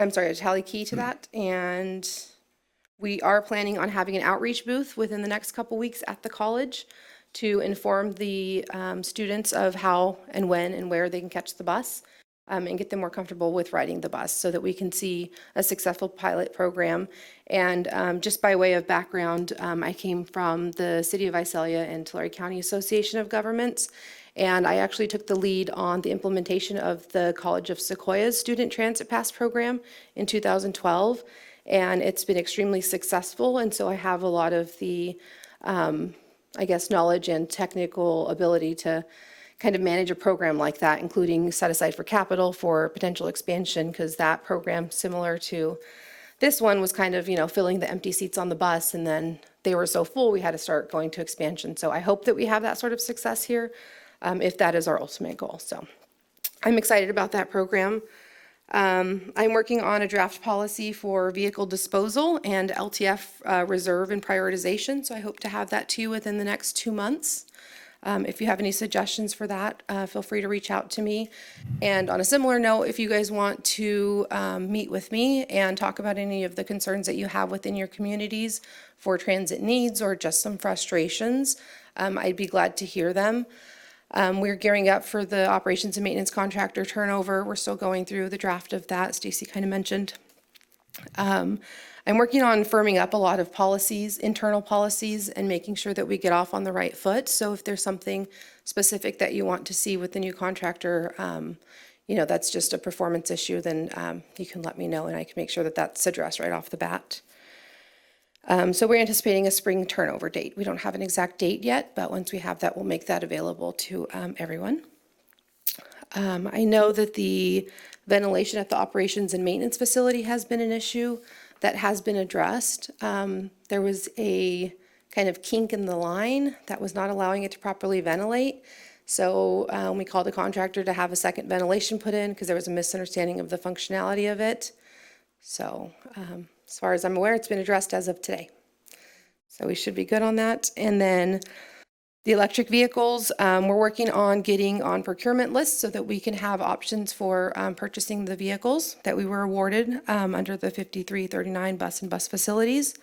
tally key to that. And we are planning on having an outreach booth within the next couple weeks at the college to inform the students of how and when and where they can catch the bus. And get them more comfortable with riding the bus so that we can see a successful pilot program. And just by way of background, I came from the City of Visalia and Tulare County Association of Governments, and I actually took the lead on the implementation of the College of Sequoia's Student Transit Pass program in 2012, and it's been extremely successful, and so I have a lot of the, knowledge and technical ability to kind of manage a program like that, including set aside for capital for potential expansion, because that program, similar to this one, was kind of, filling the empty seats on the bus, and then they were so full we had to start going to expansion. So I hope that we have that sort of success here, if that is our ultimate goal. So I'm excited about that program. I'm working on a draft policy for vehicle disposal and LTF reserve and prioritization, so I hope to have that to you within the next 2 months. If you have any suggestions for that, feel free to reach out to me. And on a similar note, if you guys want to meet with me and talk about any of the concerns that you have within your communities for transit needs or just some frustrations, I'd be glad to hear them. We're gearing up for the operations and maintenance contractor turnover. We're still going through the draft of that, Stacy kind of mentioned. I'm working on firming up a lot of policies, internal policies, and making sure that we get off on the right foot. So if there's something specific that you want to see with the new contractor, that's just a performance issue, then you can let me know and I can make sure that that's addressed right off the bat. So we're anticipating a spring turnover date. We don't have an exact date yet, but once we have that, we'll make that available to everyone. I know that the ventilation at the operations and maintenance facility has been an issue that has been addressed. There was a kind of kink in the line that was not allowing it to properly ventilate. So we called a contractor to have a second ventilation put in because there was a misunderstanding of the functionality of it. So as far as I'm aware, it's been addressed as of today. So we should be good on that. And then the electric vehicles, we're working on getting on procurement lists so that we can have options for purchasing the vehicles that we were awarded under the 5339 bus and bus facilities.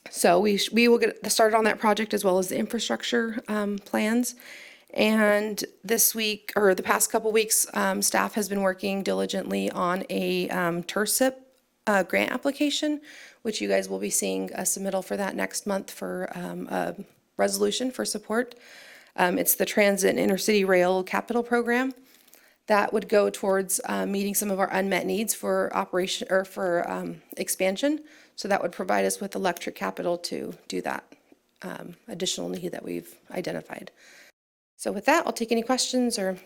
So we will get started on that project as well as the infrastructure plans. And this week, or the past couple weeks, staff has been working diligently on a TERSIP grant application, which you guys will be seeing a submittal for that next month for a resolution for support. It's the Transit and Intercity Rail Capital Program that would go towards meeting some of our unmet needs for operation or for expansion. So that would provide us with electric capital to do that additional need that we've identified. So with that, I'll take any questions or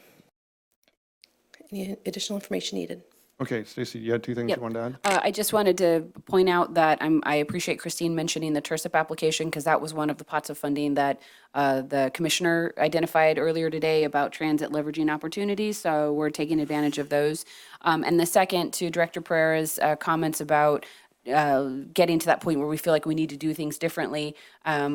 any additional information needed. Okay, Stacy, you had two things Yep. you wanted to add? I just wanted to point out that I appreciate Christine mentioning the TERSIP application because that was one of the pots of funding that the commissioner identified earlier today about transit leveraging opportunities. So we're taking advantage of those. And the second, to Director Pereira's comments about getting to that point where we feel like we need to do things differently.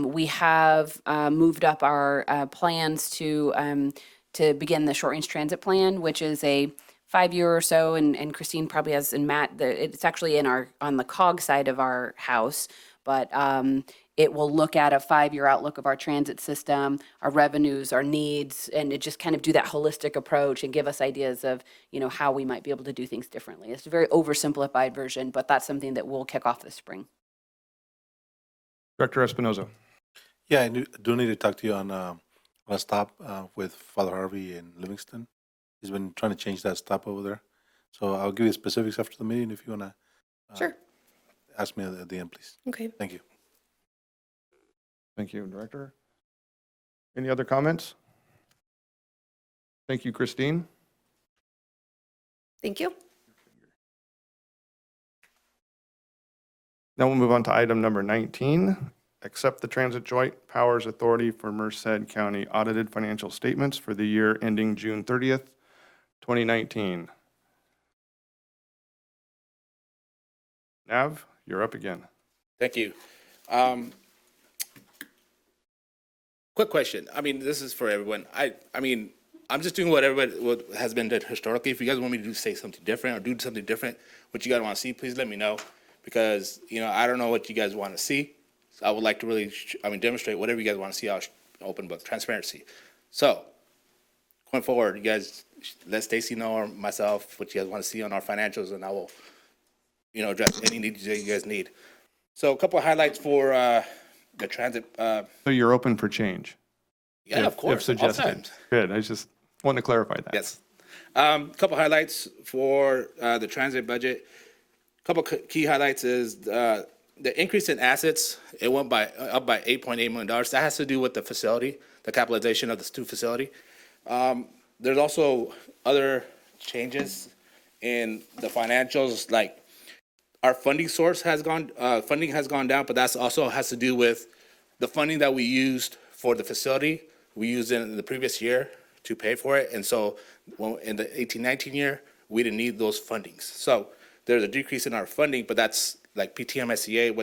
We have moved up our plans to begin the short range transit plan, which is a 5-year or so, and Christine probably has, and Matt, it's actually on the COG side of our house, but it will look at a 5-year outlook of our transit system, our revenues, our needs, and it just kind of do that holistic approach and give us ideas of, how we might be able to do things differently. It's a very oversimplified version, but that's something that we'll kick off this spring. Director Espinoza. Yeah, I do need to talk to you on a stop with Father Harvey in Livingston. He's been trying to change that stop over there. So I'll give you specifics after the meeting if you want to Sure. ask me at the end, please. Okay. Thank you. Thank you, Director. Any other comments? Thank you, Christine. Thank you. Now we'll move on to item number 19. Accept the Transit Joint Powers Authority for Merced County audited financial statements for the year ending June 30th, 2019. Nav, you're up again. Thank you. Quick question. I mean, this is for everyone. I mean, I'm just doing what has been done historically. If you guys want me to say something different or do something different, what you guys want to see, please let me know. Because, you know, I don't know what you guys want to see. So I would like to really, demonstrate whatever you guys want to see. I'll open book, transparency. So, going forward, you guys let Stacy know or myself what you guys want to see on our financials, and I will, address any needs that you guys need. So, a couple of highlights for the transit. So you're open for change? Yeah, of course. If suggested. All times. Good. I just want to clarify that. Yes. A couple highlights for the transit budget. A couple key highlights is the increase in assets. It went up by $8.8 million. That has to do with the facility, the capitalization of the STU facility. There's also other changes in the financials, like our funding source has gone down, but that's also has to do with the funding that we used for the facility. We used it in the previous year to pay for it, and so in the 18-19 year, we didn't need those fundings. So there's a decrease in our funding, but that's like PTM-SCA,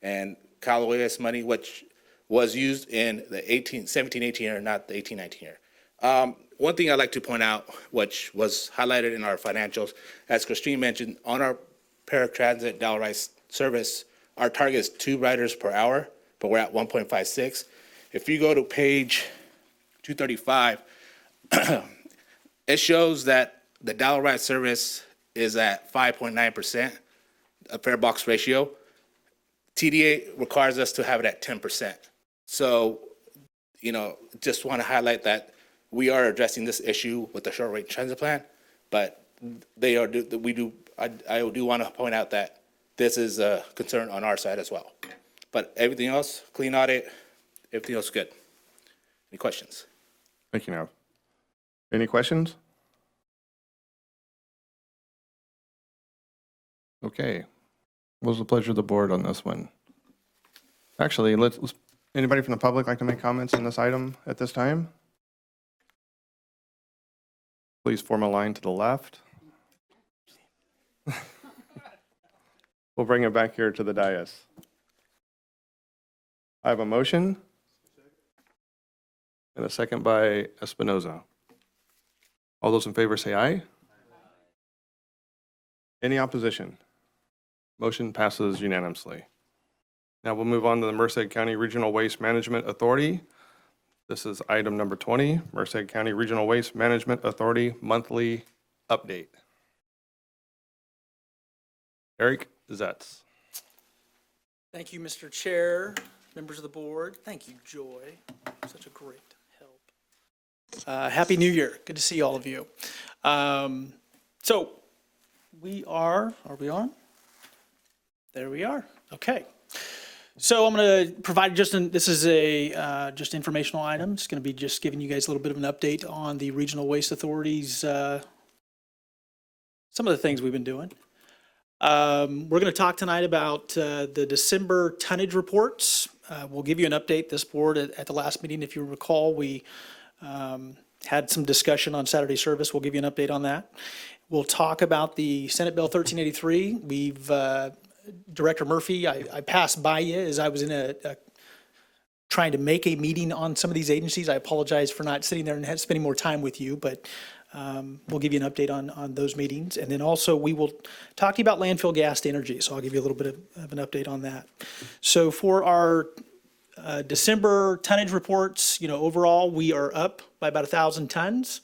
and Cal OAS money, which was used in the 17-18 year, not the 18-19 year. One thing I'd like to point out, which was highlighted in our financials, as Christine mentioned, on our paratransit Dallas service, our target is 2 riders per hour, but we're at 1.56. If you go to page 235, it shows that the Dallas service is at 5.9%, a fare box ratio. TDA requires us to have it at 10%. So, just want to highlight that we are addressing this issue with the short range transit plan, but I do want to point out that this is a concern on our side as well. But everything else, clean audit, everything else good. Any questions? Thank you, Nav. Any questions? Okay. What was the pleasure of the board on this one? Actually, anybody from the public like to make comments on this item at this time? Please form a line to the left. We'll bring it back here to the dais. I have a motion and a second by Espinoza. All those in favor say aye. Any opposition? Motion passes unanimously. Now we'll move on to the Merced County Regional Waste Management Authority. This is item number 20, Merced County Regional Waste Management Authority monthly update. Eric Zetz. Thank you, Mr. Chair, members of the board. Thank you, Joy. Such a great help. Happy New Year. Good to see all of you. So we are we on? There we are. Okay. So I'm going to provide this is a just informational item. It's going to be just giving you guys a little bit of an update on the Regional Waste Authorities, some of the things we've been doing. We're going to talk tonight about the December tonnage reports. We'll give you an update. This board at the last meeting, if you recall, we had some discussion on Saturday service. We'll give you an update on that. We'll talk about the Senate Bill 1383. We've Director Murphy, I passed by you as I was in trying to make a meeting on some of these agencies. I apologize for not sitting there and spending more time with you, but we'll give you an update on those meetings. And then also we will talk to you about landfill gas to energy. So I'll give you a little bit of an update on that. So for our December tonnage reports, overall we are up by about 1,000 tons.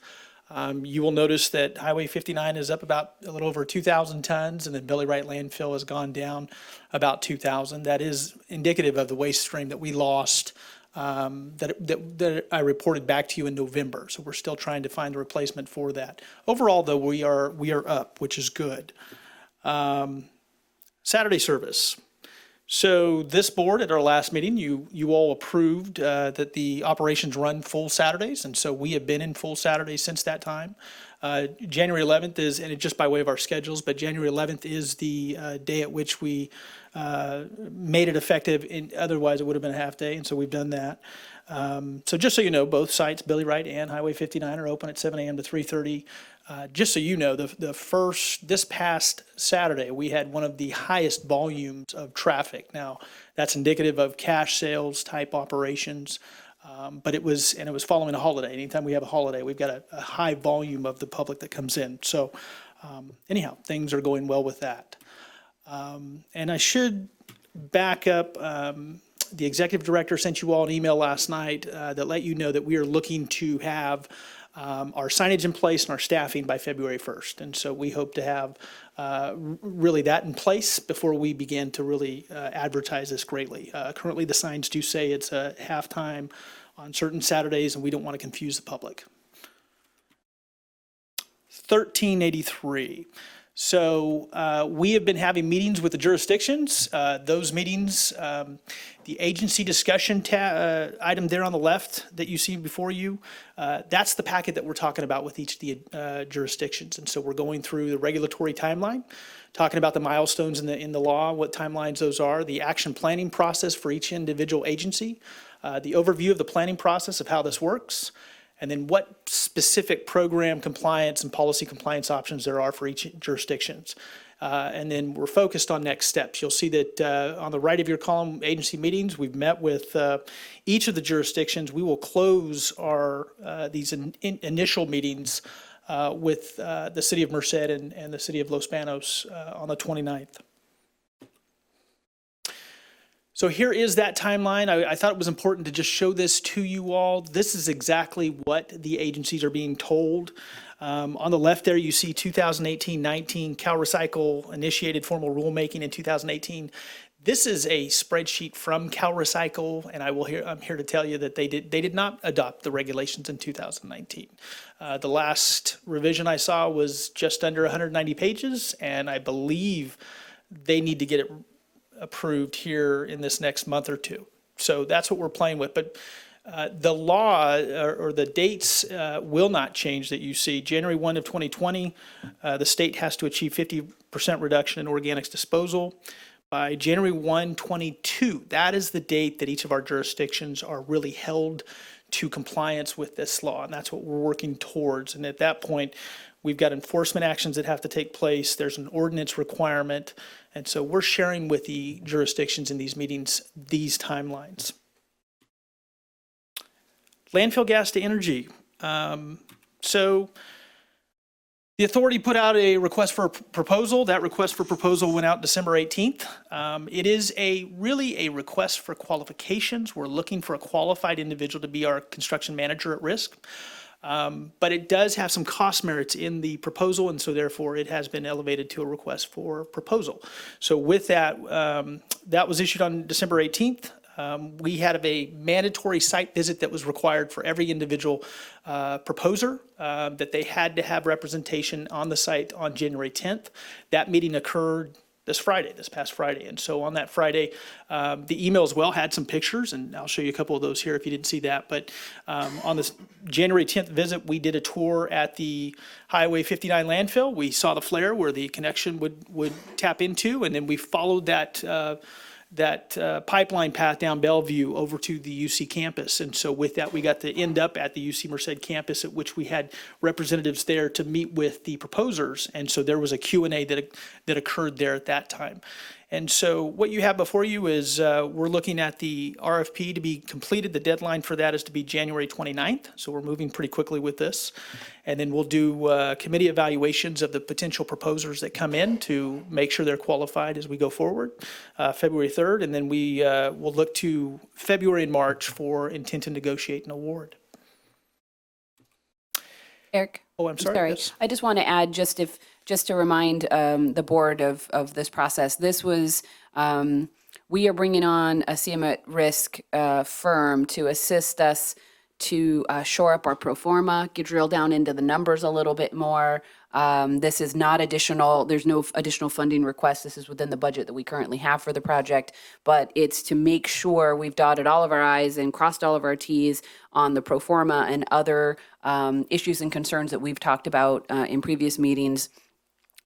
You will notice that Highway 59 is up about a little over 2,000 tons, and then Billy Wright landfill has gone down about 2,000. That is indicative of the waste stream that we lost that I reported back to you in November. So we're still trying to find a replacement for that. Overall, though, we are up, which is good. Saturday service. So this board at our last meeting, you all approved that the operations run full Saturdays, and so we have been in full Saturdays since that time. January 11th is, and it's just by way of our schedules, but January 11th is the day at which we made it effective. Otherwise, it would have been a half day, and so we've done that. So just so you know, both sites, Billy Wright and Highway 59, are open at 7 a.m. to 3:30. Just so you know, this past Saturday, we had one of the highest volumes of traffic. Now, that's indicative of cash sales type operations, but it was following a holiday. Anytime we have a holiday, we've got a high volume of the public that comes in. So anyhow, things are going well with that. And I should back up. The executive director sent you all an email last night that let you know that we are looking to have our signage in place and our staffing by February 1st. And so we hope to have really that in place before we begin to really advertise this greatly. Currently, the signs do say it's a halftime on certain Saturdays, and we don't want to confuse the public. 1383. So we have been having meetings with the jurisdictions. Those meetings, the agency discussion item there on the left that you see before you, that's the packet that we're talking about with each of the jurisdictions. And so we're going through the regulatory timeline, talking about the milestones in the law, what timelines those are, the action planning process for each individual agency, the overview of the planning process of how this works, and then what specific program compliance and policy compliance options there are for each jurisdictions. And then we're focused on next steps. You'll see that on the right of your column, agency meetings, we've met with each of the jurisdictions. We will close these initial meetings with the city of Merced and the city of Los Banos on the 29th. So here is that timeline. I thought it was important to just show this to you all. This is exactly what the agencies are being told. On the left there, you see 2018-19 CalRecycle initiated formal rulemaking in 2018. This is a spreadsheet from CalRecycle, and I'm here to tell you that they did not adopt the regulations in 2019. The last revision I saw was just under 190 pages, and I believe they need to get it approved here in this next month or two. So that's what we're playing with. But the law or the dates will not change that you see. January 1 of 2020, the state has to achieve 50% reduction in organics disposal. By January 1, 22, that is the date that each of our jurisdictions are really held to compliance with this law. And that's what we're working towards. And at that point, we've got enforcement actions that have to take place. There's an ordinance requirement. And so we're sharing with the jurisdictions in these meetings these timelines. Landfill gas to energy. So the authority put out a request for a proposal. That request for proposal went out December 18th. It is really a request for qualifications. We're looking for a qualified individual to be our construction manager at risk. But it does have some cost merits in the proposal, and so therefore it has been elevated to a request for proposal. So with that, that was issued on December 18th. We had a mandatory site visit that was required for every individual proposer, that they had to have representation on the site on January 10th. That meeting occurred this past Friday. And so on that Friday, the email as well had some pictures, and I'll show you a couple of those here if you didn't see that. But on this January 10th visit, we did a tour at the Highway 59 landfill. We saw the flare where the connection would tap into, and then we followed that pipeline path down Bellevue over to the UC campus. And so with that, we got to end up at the UC Merced campus, at which we had representatives there to meet with the proposers. And so there was a Q&A that occurred there at that time. And so what you have before you is we're looking at the RFP to be completed. The deadline for that is to be January 29th. So we're moving pretty quickly with this. And then we'll do committee evaluations of the potential proposers that come in to make sure they're qualified as we go forward, February 3rd. And then we will look to February and March for intent to negotiate an award. Eric? Oh, I'm sorry. Yes. I just want to add, just to remind the board of this process. This was, we are bringing on a CM at risk firm to assist us to shore up our pro forma, drill down into the numbers a little bit more. This is not additional, there's no additional funding request. This is within the budget that we currently have for the project, but it's to make sure we've dotted all of our i's and crossed all of our t's on the pro forma and other issues and concerns that we've talked about in previous meetings,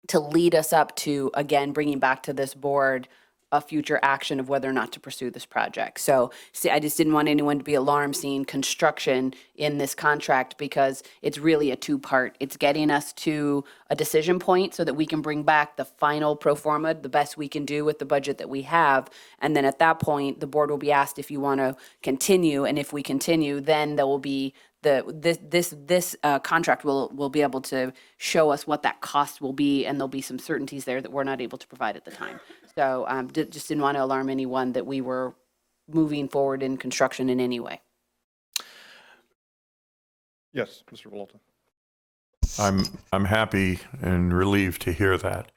to lead us up to, again, bringing back to this board a future action of whether or not to pursue this project. So, see, I just didn't want anyone to be alarmed seeing construction in this contract, because it's really a two-part. It's getting us to a decision point so that we can bring back the final pro forma, the best we can do with the budget that we have. And then at that point, the board will be asked if you want to continue. And if we continue, then there will be this contract will be able to show us what that cost will be, and there'll be some certainties there that we're not able to provide at the time. So just didn't want to alarm anyone that we were moving forward in construction in any way. Yes, Mr. Volta. I'm happy and relieved to hear that,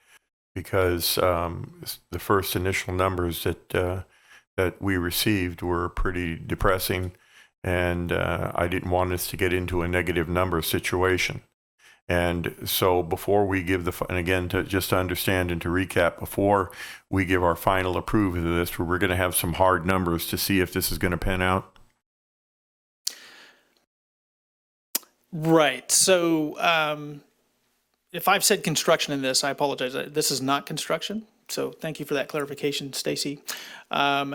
because the first initial numbers that we received were pretty depressing, and I didn't want us to get into a negative number situation. And so before we give and again, just to understand and to recap, before we give our final approval of this, we're going to have some hard numbers to see if this is going to pan out. Right. So if I've said construction in this, I apologize. This is not construction. So thank you for that clarification, Stacy.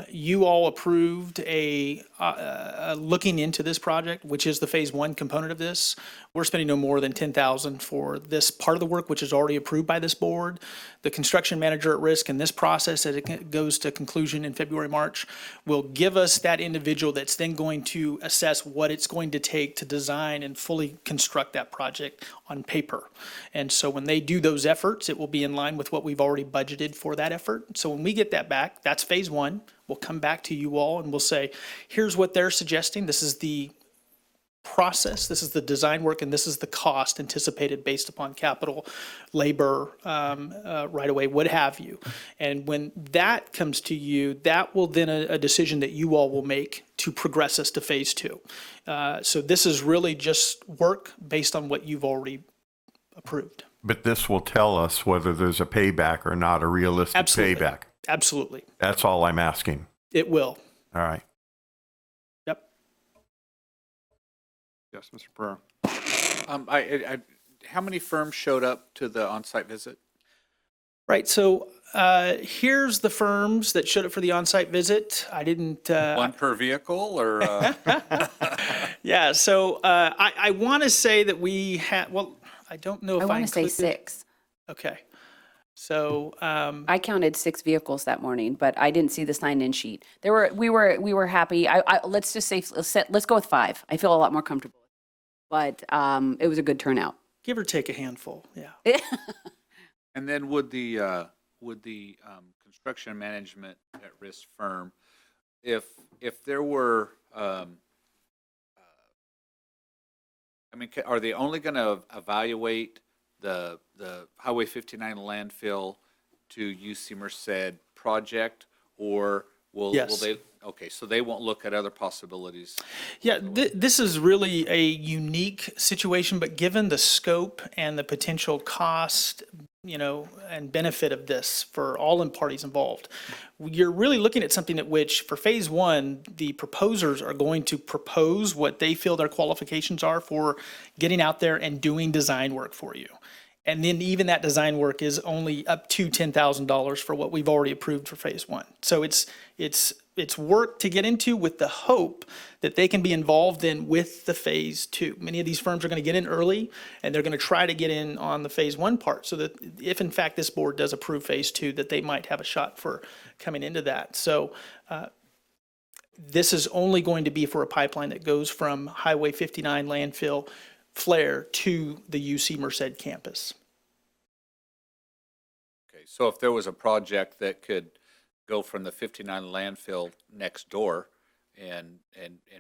You all approved looking into this project, which is the phase one component of this. We're spending no more than $10,000 for this part of the work, which is already approved by this board. The construction manager at risk in this process, as it goes to conclusion in February, March, will give us that individual that's then going to assess what it's going to take to design and fully construct that project on paper. And so when they do those efforts, it will be in line with what we've already budgeted for that effort. So when we get that back, that's phase one. We'll come back to you all and we'll say, here's what they're suggesting. This is the process, this is the design work, and this is the cost anticipated based upon capital, labor, right away, what have you. And when that comes to you, that will then a decision that you all will make to progress us to phase two. So this is really just work based on what you've already approved. But this will tell us whether there's a payback or not, a realistic Absolutely. payback. Absolutely. That's all I'm asking. It will. All right. Yep. Yes, Mr. Pereira. How many firms showed up to the on-site visit? Right. So here's the firms that showed up for the on-site visit. I didn't. One per vehicle, or? Yeah. So I want to say that we had. Well, I don't know if I want to say 6. Okay. So I counted 6 vehicles that morning, but I didn't see the sign-in sheet. We were happy. Let's just say let's go with 5. I feel a lot more comfortable. But it was a good turnout. Give or take a handful. Yeah. And then would the construction management at risk firm, if there were, I mean, are they only going to evaluate the Highway 59 landfill to UC Merced project, or will they? Okay, so they won't look at other possibilities. Yeah, this is really a unique situation, but given the scope and the potential cost, and benefit of this for all parties involved, you're really looking at something at which, for phase one, the proposers are going to propose what they feel their qualifications are for getting out there and doing design work for you. And then even that design work is only up to $10,000 for what we've already approved for phase one. So it's work to get into with the hope that they can be involved in with the phase two. Many of these firms are going to get in early, and they're going to try to get in on the phase one part, so that if in fact this board does approve phase two, that they might have a shot for coming into that. So this is only going to be for a pipeline that goes from Highway 59 landfill flare to the UC Merced campus. Okay, so if there was a project that could go from the 59 landfill next door and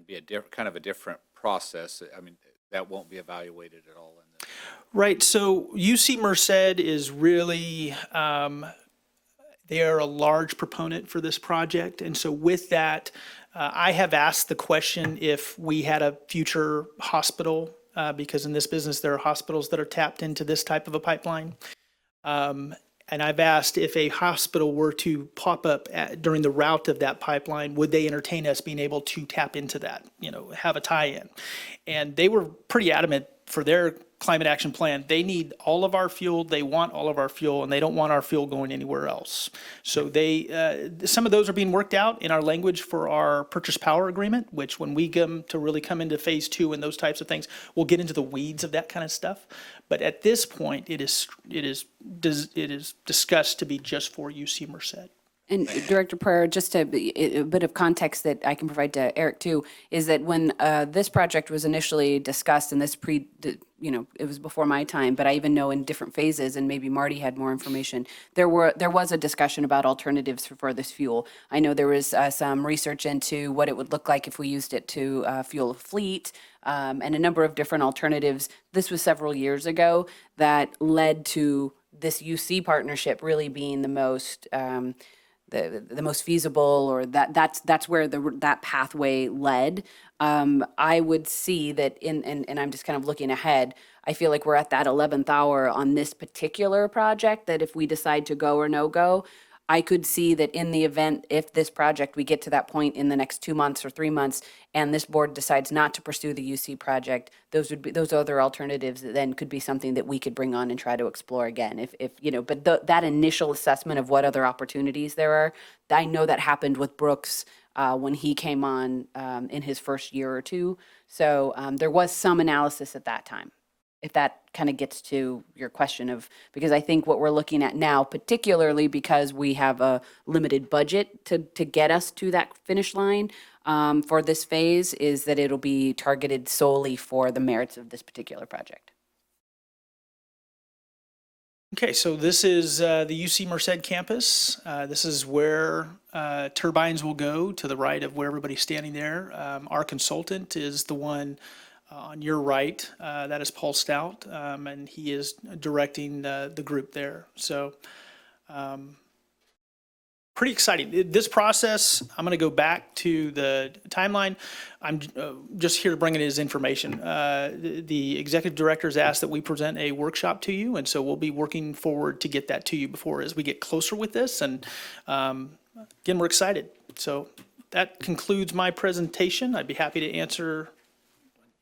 be kind of a different process, I mean, that won't be evaluated at all in this. Right. So UC Merced is really, they are a large proponent for this project. And so with that, I have asked the question if we had a future hospital, because in this business, there are hospitals that are tapped into this type of a pipeline. And I've asked if a hospital were to pop up during the route of that pipeline, would they entertain us being able to tap into that, have a tie-in? And they were pretty adamant for their climate action plan. They need all of our fuel, they want all of our fuel, and they don't want our fuel going anywhere else. So some of those are being worked out in our language for our purchase power agreement, which when we really come into phase 2 and those types of things, we'll get into the weeds of that kind of stuff. But at this point, it is discussed to be just for UC Merced. And Director Pereira, just a bit of context that I can provide to Eric too, is that when this project was initially discussed, and this it was before my time, but I even know in different phases, and maybe Marty had more information, there was a discussion about alternatives for this fuel. I know there was some research into what it would look like if we used it to fuel a fleet, and a number of different alternatives. This was several years ago that led to this UC partnership really being the most the most feasible, or that's where that pathway led. I would see that and I'm just kind of looking ahead. I feel like we're at that 11th hour on this particular project, that if we decide to go or no go, I could see that in the event, if this project, we get to that point in the next 2 months or 3 months, and this board decides not to pursue the UC project, those other alternatives then could be something that we could bring on and try to explore again. But that initial assessment of what other opportunities there are, I know that happened with Brooks when he came on in his first year or two. So there was some analysis at that time, if that kind of gets to your question of, because I think what we're looking at now, particularly because we have a limited budget to get us to that finish line for this phase, is that it'll be targeted solely for the merits of this particular project. Okay, so this is the UC Merced campus. This is where turbines will go, to the right of where everybody's standing there. Our consultant is the one on your right, that is Paul Stout, and he is directing the group there. So pretty exciting. This process, I'm going to go back to the timeline. I'm just here to bring in his information. The executive director has asked that we present a workshop to you, and so we'll be working forward to get that to you before, as we get closer with this. And again, we're excited. So that concludes my presentation. I'd be happy to answer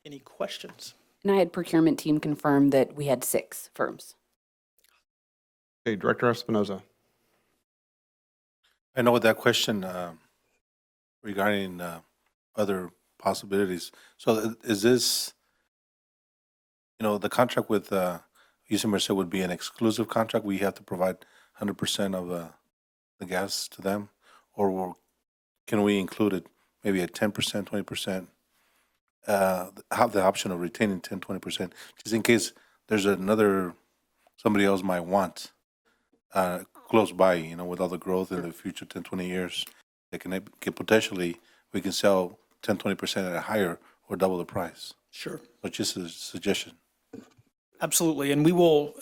any questions. And I had procurement team confirm that we had 6 firms. Okay, Director Espinoza. I know with that question regarding other possibilities. So is this, the contract with UC Merced would be an exclusive contract? We have to provide 100% of the gas to them? Or can we include it maybe at 10%, 20%? Have the option of retaining 10, 20%, just in case there's somebody else might want close by, with all the growth in the future 10, 20 years, they can potentially, we can sell 10, 20% at a higher or double the price. Sure. But just a suggestion. Absolutely, and we will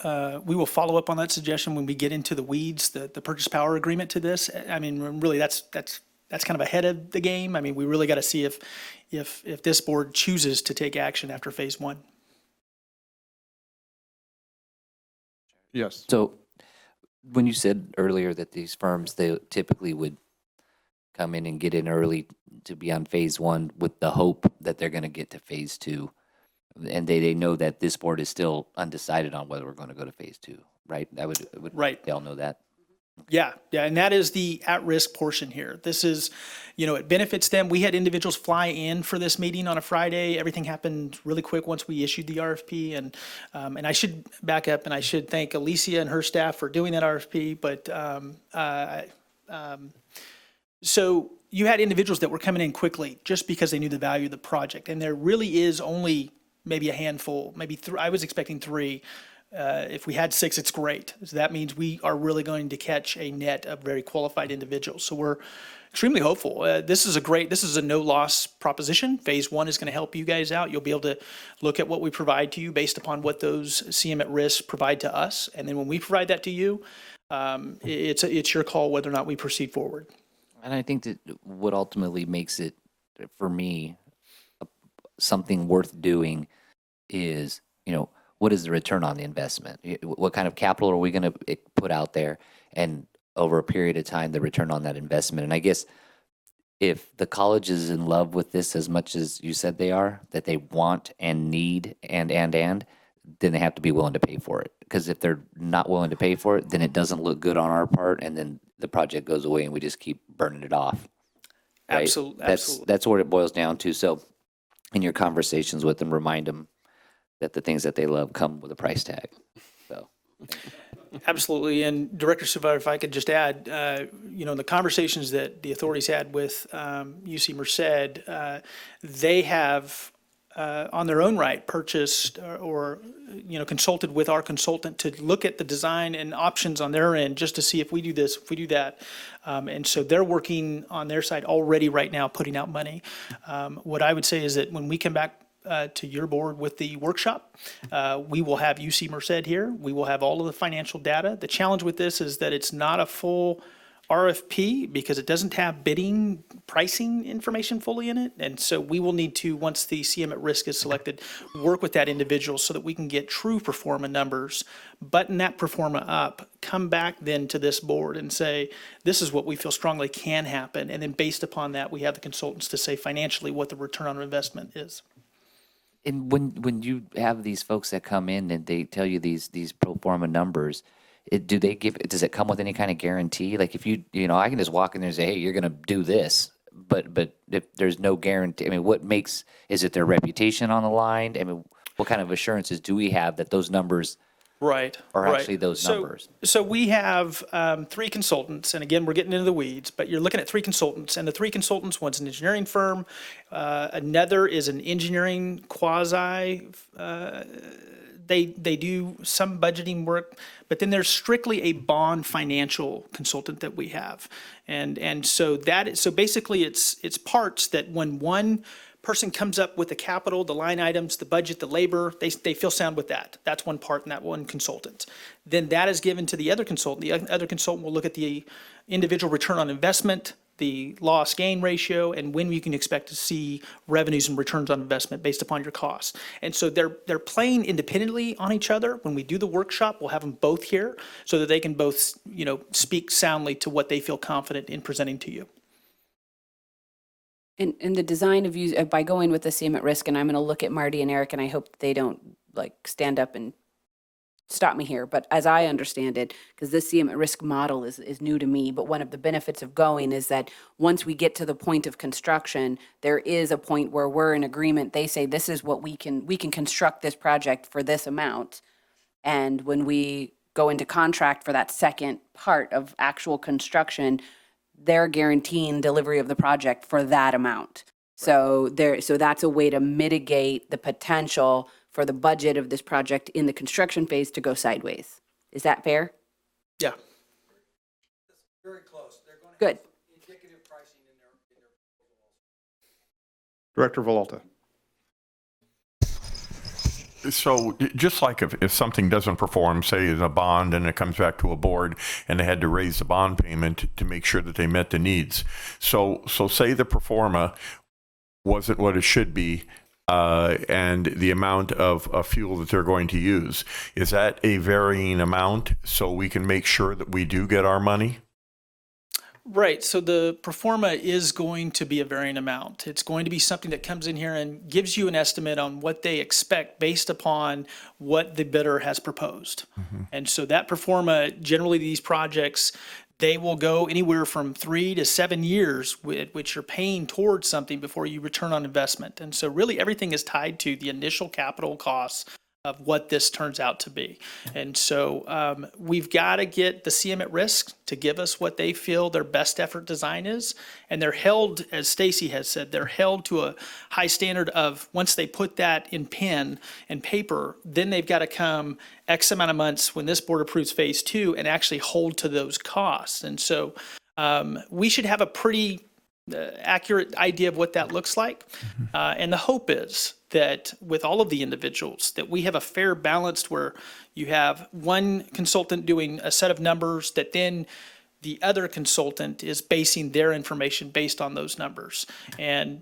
follow up on that suggestion when we get into the weeds, the purchase power agreement to this. I mean, really, that's kind of ahead of the game. I mean, we really got to see if this board chooses to take action after phase 1. Yes. So when you said earlier that these firms, they typically would come in and get in early to be on phase 1 with the hope that they're going to get to phase 2. And they know that this board is still undecided on whether we're going to go to phase 2, right? Right. They all know that. Yeah, and that is the at-risk portion here. This is, it benefits them. We had individuals fly in for this meeting on a Friday. Everything happened really quick once we issued the RFP, and I should back up and I should thank Alicia and her staff for doing that RFP. But so you had individuals that were coming in quickly just because they knew the value of the project, and there really is only maybe a handful, maybe 3. I was expecting 3. If we had 6, it's great. So that means we are really going to catch a net of very qualified individuals. So we're extremely hopeful. This is a no-loss proposition. Phase 1 is going to help you guys out. You'll be able to look at what we provide to you based upon what those CM at risk provide to us. And then when we provide that to you, it's your call whether or not we proceed forward. And I think that what ultimately makes it for me, something worth doing is, what is the return on the investment? What kind of capital are we going to put out there? And over a period of time, the return on that investment. And I guess if the college is in love with this as much as you said they are, that they want and need and, then they have to be willing to pay for it. Because if they're not willing to pay for it, then it doesn't look good on our part, and then the project goes away and we just keep burning it off. Right? Absolutely. That's what it boils down to. So in your conversations with them, remind them that the things that they love come with a price tag. So. Absolutely. And Director Silvera, if I could just add, the conversations that the authorities had with UC Merced, they have on their own right purchased or consulted with our consultant to look at the design and options on their end just to see if we do this, if we do that. And so they're working on their side already right now, putting out money. What I would say is that when we come back to your board with the workshop, we will have UC Merced here. We will have all of the financial data. The challenge with this is that it's not a full RFP because it doesn't have bidding pricing information fully in it. And so we will need to, once the CM at risk is selected, work with that individual so that we can get true performa numbers, button that performa up, come back then to this board and say, this is what we feel strongly can happen. And then based upon that, we have the consultants to say financially what the return on investment is. And when you have these folks that come in and they tell you these pro forma numbers, does it come with any kind of guarantee? Like if I can just walk in there and say, hey, you're going to do this, but if there's no guarantee, I mean, is it their reputation on the line? I mean, what kind of assurances do we have that those numbers are actually those numbers? So we have 3 consultants, and again, we're getting into the weeds, but you're looking at 3 consultants, and the 3 consultants, one's an engineering firm, another is an engineering quasi, they do some budgeting work, but then there's strictly a bond financial consultant that we have. And so basically it's parts that when one person comes up with the capital, the line items, the budget, the labor, they feel sound with that. That's one part and that one consultant. Then that is given to the other consultant. The other consultant will look at the individual return on investment, the loss gain ratio, and when you can expect to see revenues and returns on investment based upon your costs. And so they're playing independently on each other. When we do the workshop, we'll have them both here so that they can both, speak soundly to what they feel confident in presenting to you. In the design of use, by going with the CM at risk, and I'm going to look at Marty and Eric, and I hope they don't stand up and stop me here, but as I understand it, because this CM at risk model is new to me, but one of the benefits of going is that once we get to the point of construction, there is a point where we're in agreement. They say, this is what we can construct this project for this amount. And when we go into contract for that second part of actual construction, they're guaranteeing delivery of the project for that amount. So that's a way to mitigate the potential for the budget of this project in the construction phase to go sideways. Is that fair? Yeah. Very close. They're going to have indicative pricing in their Director Volta. So just like if something doesn't perform, say in a bond, and it comes back to a board and they had to raise the bond payment to make sure that they met the needs. So say the performa wasn't what it should be, and the amount of fuel that they're going to use, is that a varying amount so we can make sure that we do get our money? Right. So the performa is going to be a varying amount. It's going to be something that comes in here and gives you an estimate on what they expect based upon what the bidder has proposed. Mm-hmm. And so that performa, generally these projects, they will go anywhere from 3 to 7 years, which you're paying towards something before you return on investment. And so really everything is tied to the initial capital costs of what this turns out to be. And so we've got to get the CM at risk to give us what they feel their best effort design is. And they're held, as Stacy has said, they're held to a high standard of once they put that in pen and paper, then they've got to come X amount of months when this board approves phase 2 and actually hold to those costs. And so we should have a pretty accurate idea of what that looks like. And the hope is that with all of the individuals, that we have a fair balance where you have one consultant doing a set of numbers that then The other consultant is basing their information based on those numbers. And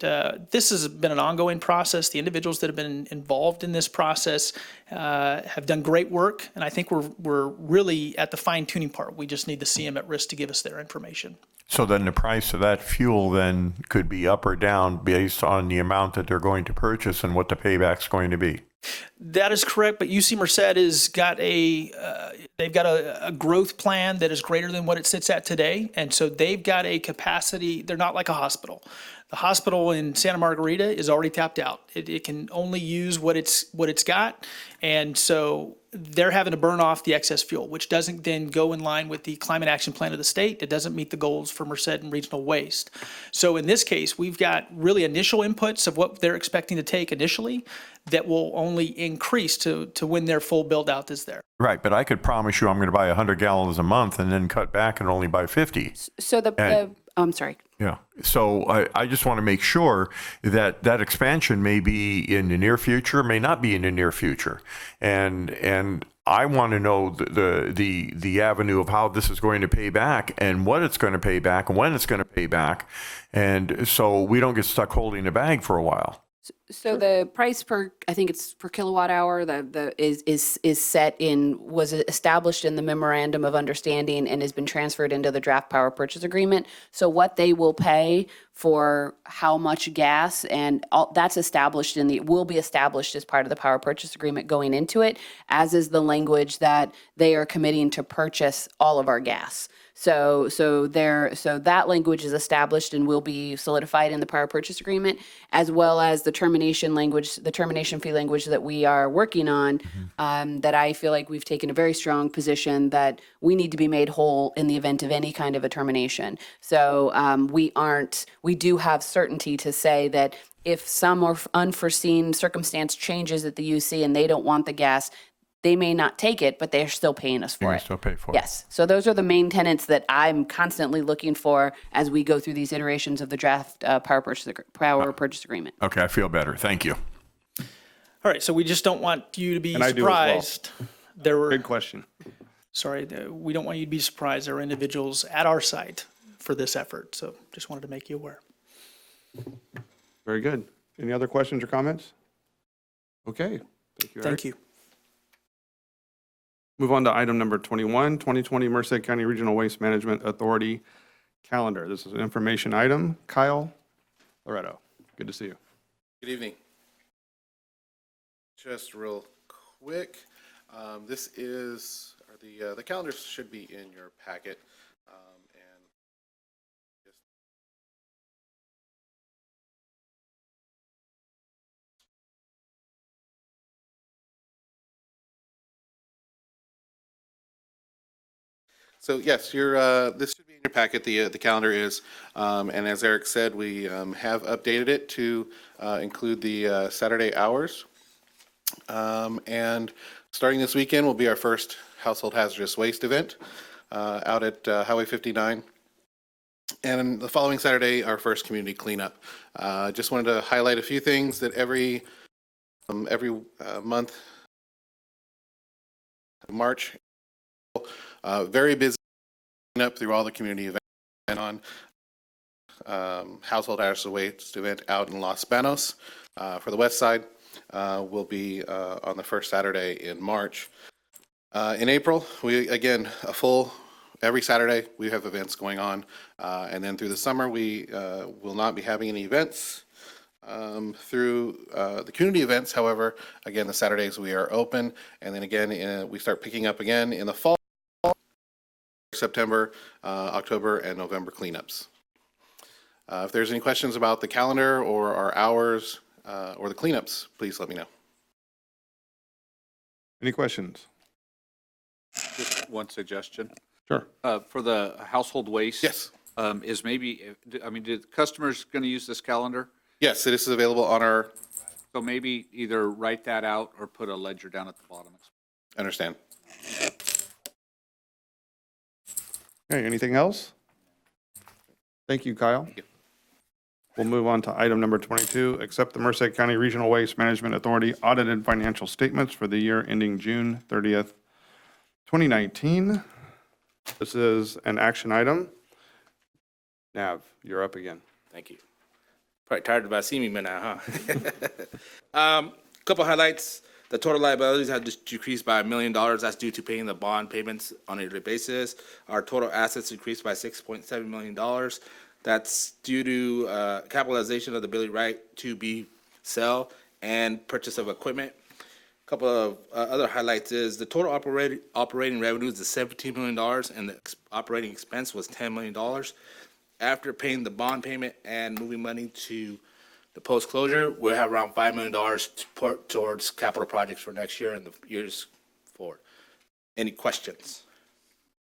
this has been an ongoing process. The individuals that have been involved in this process have done great work, and I think we're really at the fine-tuning part. We just need to see them at risk to give us their information. So then the price of that fuel then could be up or down based on the amount that they're going to purchase and what the payback's going to be. That is correct, but UC Merced has got they've got a growth plan that is greater than what it sits at today, and so they've got a capacity. They're not like a hospital. The hospital in Santa Margarita is already tapped out. It can only use what it's got, and so they're having to burn off the excess fuel, which doesn't then go in line with the climate action plan of the state. It doesn't meet the goals for Merced and regional waste. So in this case, we've got really initial inputs of what they're expecting to take initially that will only increase to when their full build out is there. Right, but I could promise you I'm going to buy 100 gallons a month and then cut back and only buy 50. So I'm sorry. Yeah. So I just want to make sure that that expansion may be in the near future, may not be in the near future. And I want to know the avenue of how this is going to pay back and what it's going to pay back and when it's going to pay back. And so we don't get stuck holding the bag for a while. So the price per, I think it's per kilowatt hour, is set was established in the memorandum of understanding and has been transferred into the draft power purchase agreement. So what they will pay for how much gas and all that's established will be established as part of the power purchase agreement going into it, as is the language that they are committing to purchase all of our gas. So that language is established and will be solidified in the power purchase agreement, as well as the termination language, the termination fee language that we are working on, that I feel like we've taken a very strong position that we need to be made whole in the event of any kind of a termination. So we do have certainty to say that if some or unforeseen circumstance changes at the UC and they don't want the gas, they may not take it, but they're still paying us for it. Still pay for it. Yes. So those are the main tenets that I'm constantly looking for as we go through these iterations of the draft power purchase agreement. Okay, I feel better. Thank you. All right, so we just don't want you to be And I do as well. surprised. There were, Good question. sorry, we don't want you to be surprised. There are individuals at our site for this effort, so just wanted to make you aware. Very good. Any other questions or comments? Okay. Thank you, Eric. Thank you. Move on to item number 21, 2020 Merced County Regional Waste Management Authority calendar. This is an information item. Kyle Loretto, good to see you. Good evening. Just real quick, this is, the calendars should be in your packet. And just So yes, this should be in your packet. The calendar is, and as Eric said, we have updated it to include the Saturday hours. And starting this weekend will be our first household hazardous waste event out at Highway 59. And the following Saturday, our first community cleanup. Just wanted to highlight a few things that every month, March, very busy cleanup through all the community events on household hazardous waste event out in Los Banos for the west side. Will be on the first Saturday in March. In April, we again every Saturday we have events going on, and then through the summer we will not be having any events through the community events. However, again the Saturdays we are open, and then again we start picking up again in the fall, September, October, and November cleanups. If there's any questions about the calendar or our hours or the cleanups, please let me know. Any questions? Just one suggestion. Sure. For the household waste. Yes. Is maybe, did customers going to use this calendar? Yes, this is available on our. So maybe either write that out or put a ledger down at the bottom. Understand. Okay, anything else? Thank you, Kyle. Thank you. We'll move on to item number 22, accept the Merced County Regional Waste Management Authority audited financial statements for the year ending June 30th, 2019. This is an action item. Nav, you're up again. Thank you. Probably tired about seeing me now, huh? Couple highlights. The total liabilities have just decreased by $1 million. That's due to paying the bond payments on a yearly basis. Our total assets increased by $6.7 million. That's due to capitalization of the Billy Wright 2B sale and purchase of equipment. Couple of other highlights is the total operating revenues is $17 million and the operating expense was $10 million. After paying the bond payment and moving money to the post-closure, we'll have around $5 million to put towards capital projects for next year and the years forward. Any questions?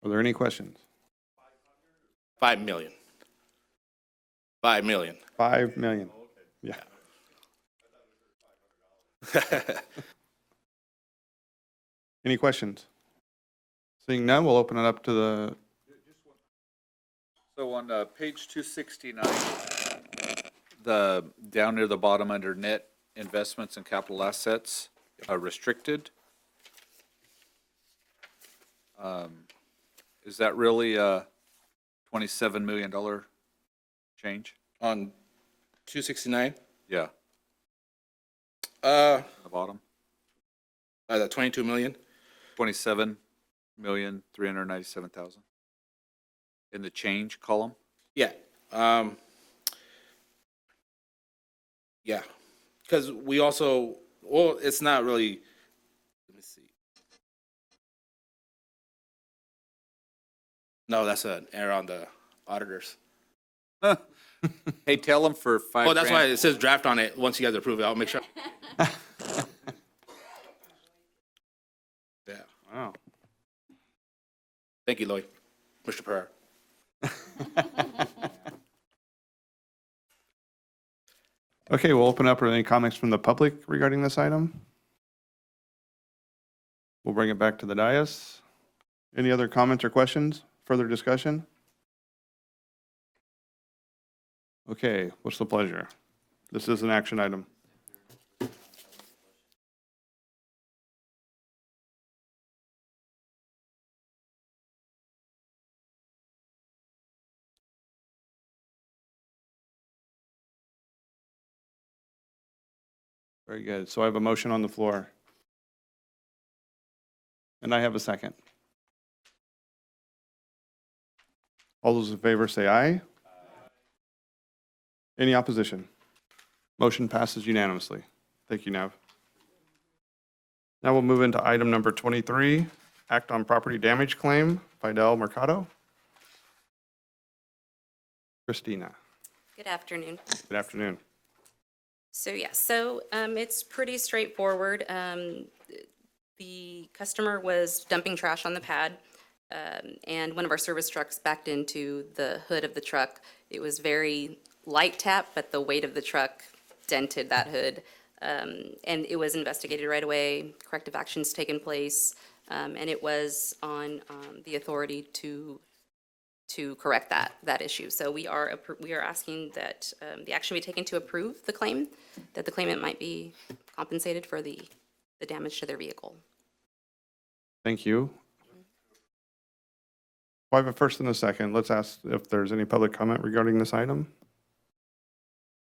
Are there any questions? 5 million. 5 million. 5 million. Yeah. Any questions? Seeing none, we'll open it up to the, So on page 269, the down near the bottom under net investments and capital assets, restricted. Is that really a $27 million change? On 269? Yeah, The the bottom, the 22 million? 27,397,000. In the change column? Yeah. Yeah. Because we also, well, it's not really, let me see. No, that's an error on the auditors. Hey, tell them for $5,000. Oh, that's why it says draft on it. Once you guys approve it, I'll make sure. Yeah. wow. Thank you, Lloyd. Mr. Pereira. Okay, we'll open up for any comments from the public regarding this item. We'll bring it back to the dais. Any other comments or questions? Further discussion? Okay, what's the pleasure? This is an action item. Very good. So I have a motion on the floor. And I have a second. All those in favor say aye. Any opposition? Motion passes unanimously. Thank you, Nav. Now we'll move into item number 23, act on property damage claim, Fidel Mercado. Christina, Good afternoon. good afternoon. So it's pretty straightforward. The customer was dumping trash on the pad, and one of our service trucks backed into the hood of the truck. It was very light tap, but the weight of the truck dented that hood. And it was investigated right away, corrective actions taken place, and it was on the authority to correct that issue. So we are asking that the action be taken to approve the claim, that the claimant might be compensated for the damage to their vehicle. Thank you. Well, I have a first and a second. Let's ask if there's any public comment regarding this item.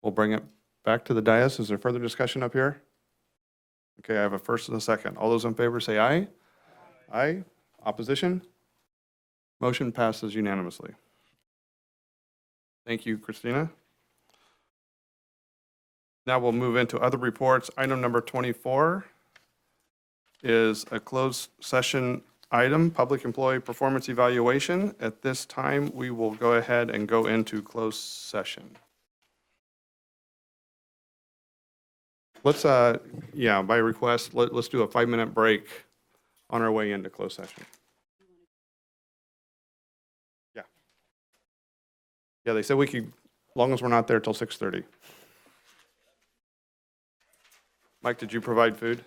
We'll bring it back to the dais. Is there further discussion up here? Okay, I have a first and a second. All those in favor say aye. Aye. Opposition? Motion passes unanimously. Thank you, Christina. Now we'll move into other reports. Item number 24 is a closed session item, public employee performance evaluation. At this time, we will go ahead and go into closed session. Let's, by request, let's do a 5-minute break on our way into closed session. Yeah. Yeah, they said we could, as long as we're not there till 6:30. Mike, did you provide food?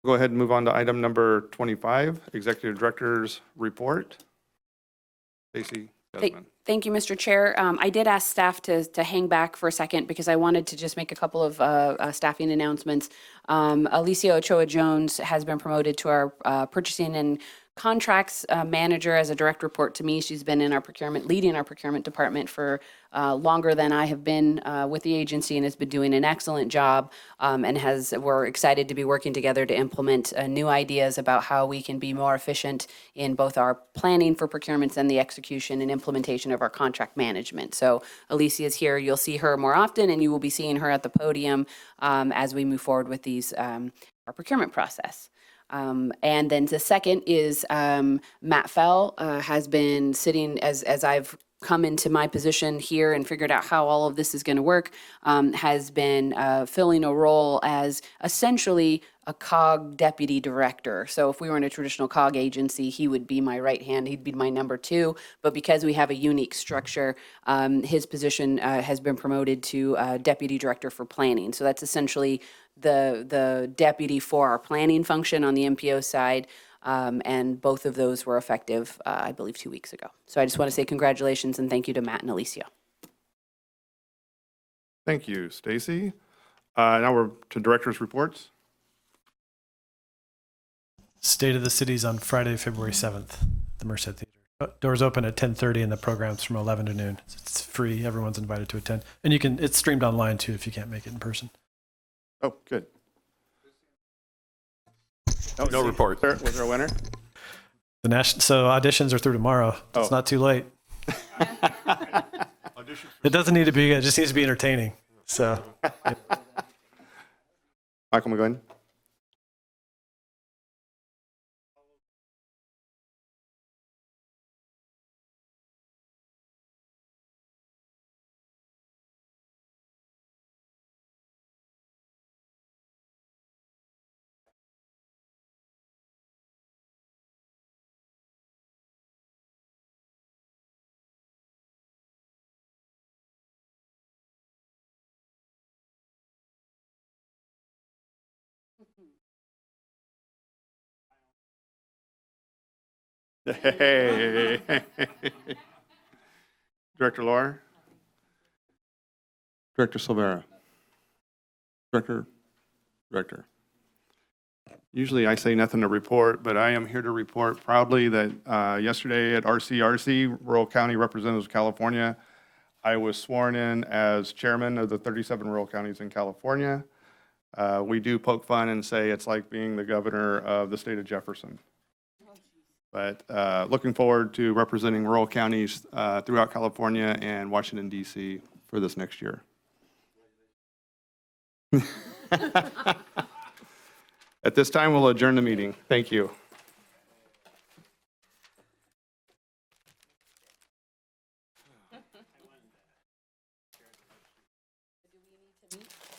Go ahead and move on to item number 25, Executive Director's Report. Stacy Desmond. Thank you, Mr. Chair. I did ask staff to hang back for a second because I wanted to just make a couple of staffing announcements. Alicia Ochoa-Jones has been promoted to our purchasing and contracts manager as a direct report to me. She's been in our leading our procurement department for longer than I have been with the agency and has been doing an excellent job we're excited to be working together to implement new ideas about how we can be more efficient in both our planning for procurements and the execution and implementation of our contract management. So Alicia is here. You'll see her more often and you will be seeing her at the podium as we move forward with these our procurement process. And then the second is Matt Fell has been sitting as I've come into my position here and figured out how all of this is going to work, has been filling a role as essentially a COG deputy director. So if we were in a traditional COG agency, he would be my right hand, he'd be my number two. But because we have a unique structure, his position has been promoted to deputy director for planning. So that's essentially the deputy for our planning function on the MPO side. And both of those were effective, I believe, 2 weeks ago. So I just want to say congratulations and thank you to Matt and Alicia. Thank you, Stacy. Now we're to director's reports. State of the City's on Friday, February 7th, the Merced Theater. Doors open at 10:30 and the program's from 11 to noon. It's free. Everyone's invited to attend. And it's streamed online too if you can't make it in person. Oh, good. No report. Was there a winner? So auditions are through tomorrow. It's not too late. It doesn't need to be, it just needs to be entertaining. So. Michael McGlynn. Hey. Director Laura. Director Silvera. Director. Usually I say nothing to report, but I am here to report proudly that yesterday at RCRC, Rural County Representatives of California, I was sworn in as chairman of the 37 rural counties in California. We do poke fun and say it's like being the governor of the state of Jefferson. But looking forward to representing rural counties throughout California and Washington, D.C. for this next year. At this time, we'll adjourn the meeting. Thank you.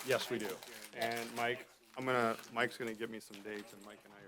Yes, we do. And Mike's gonna give me some dates, and Mike and I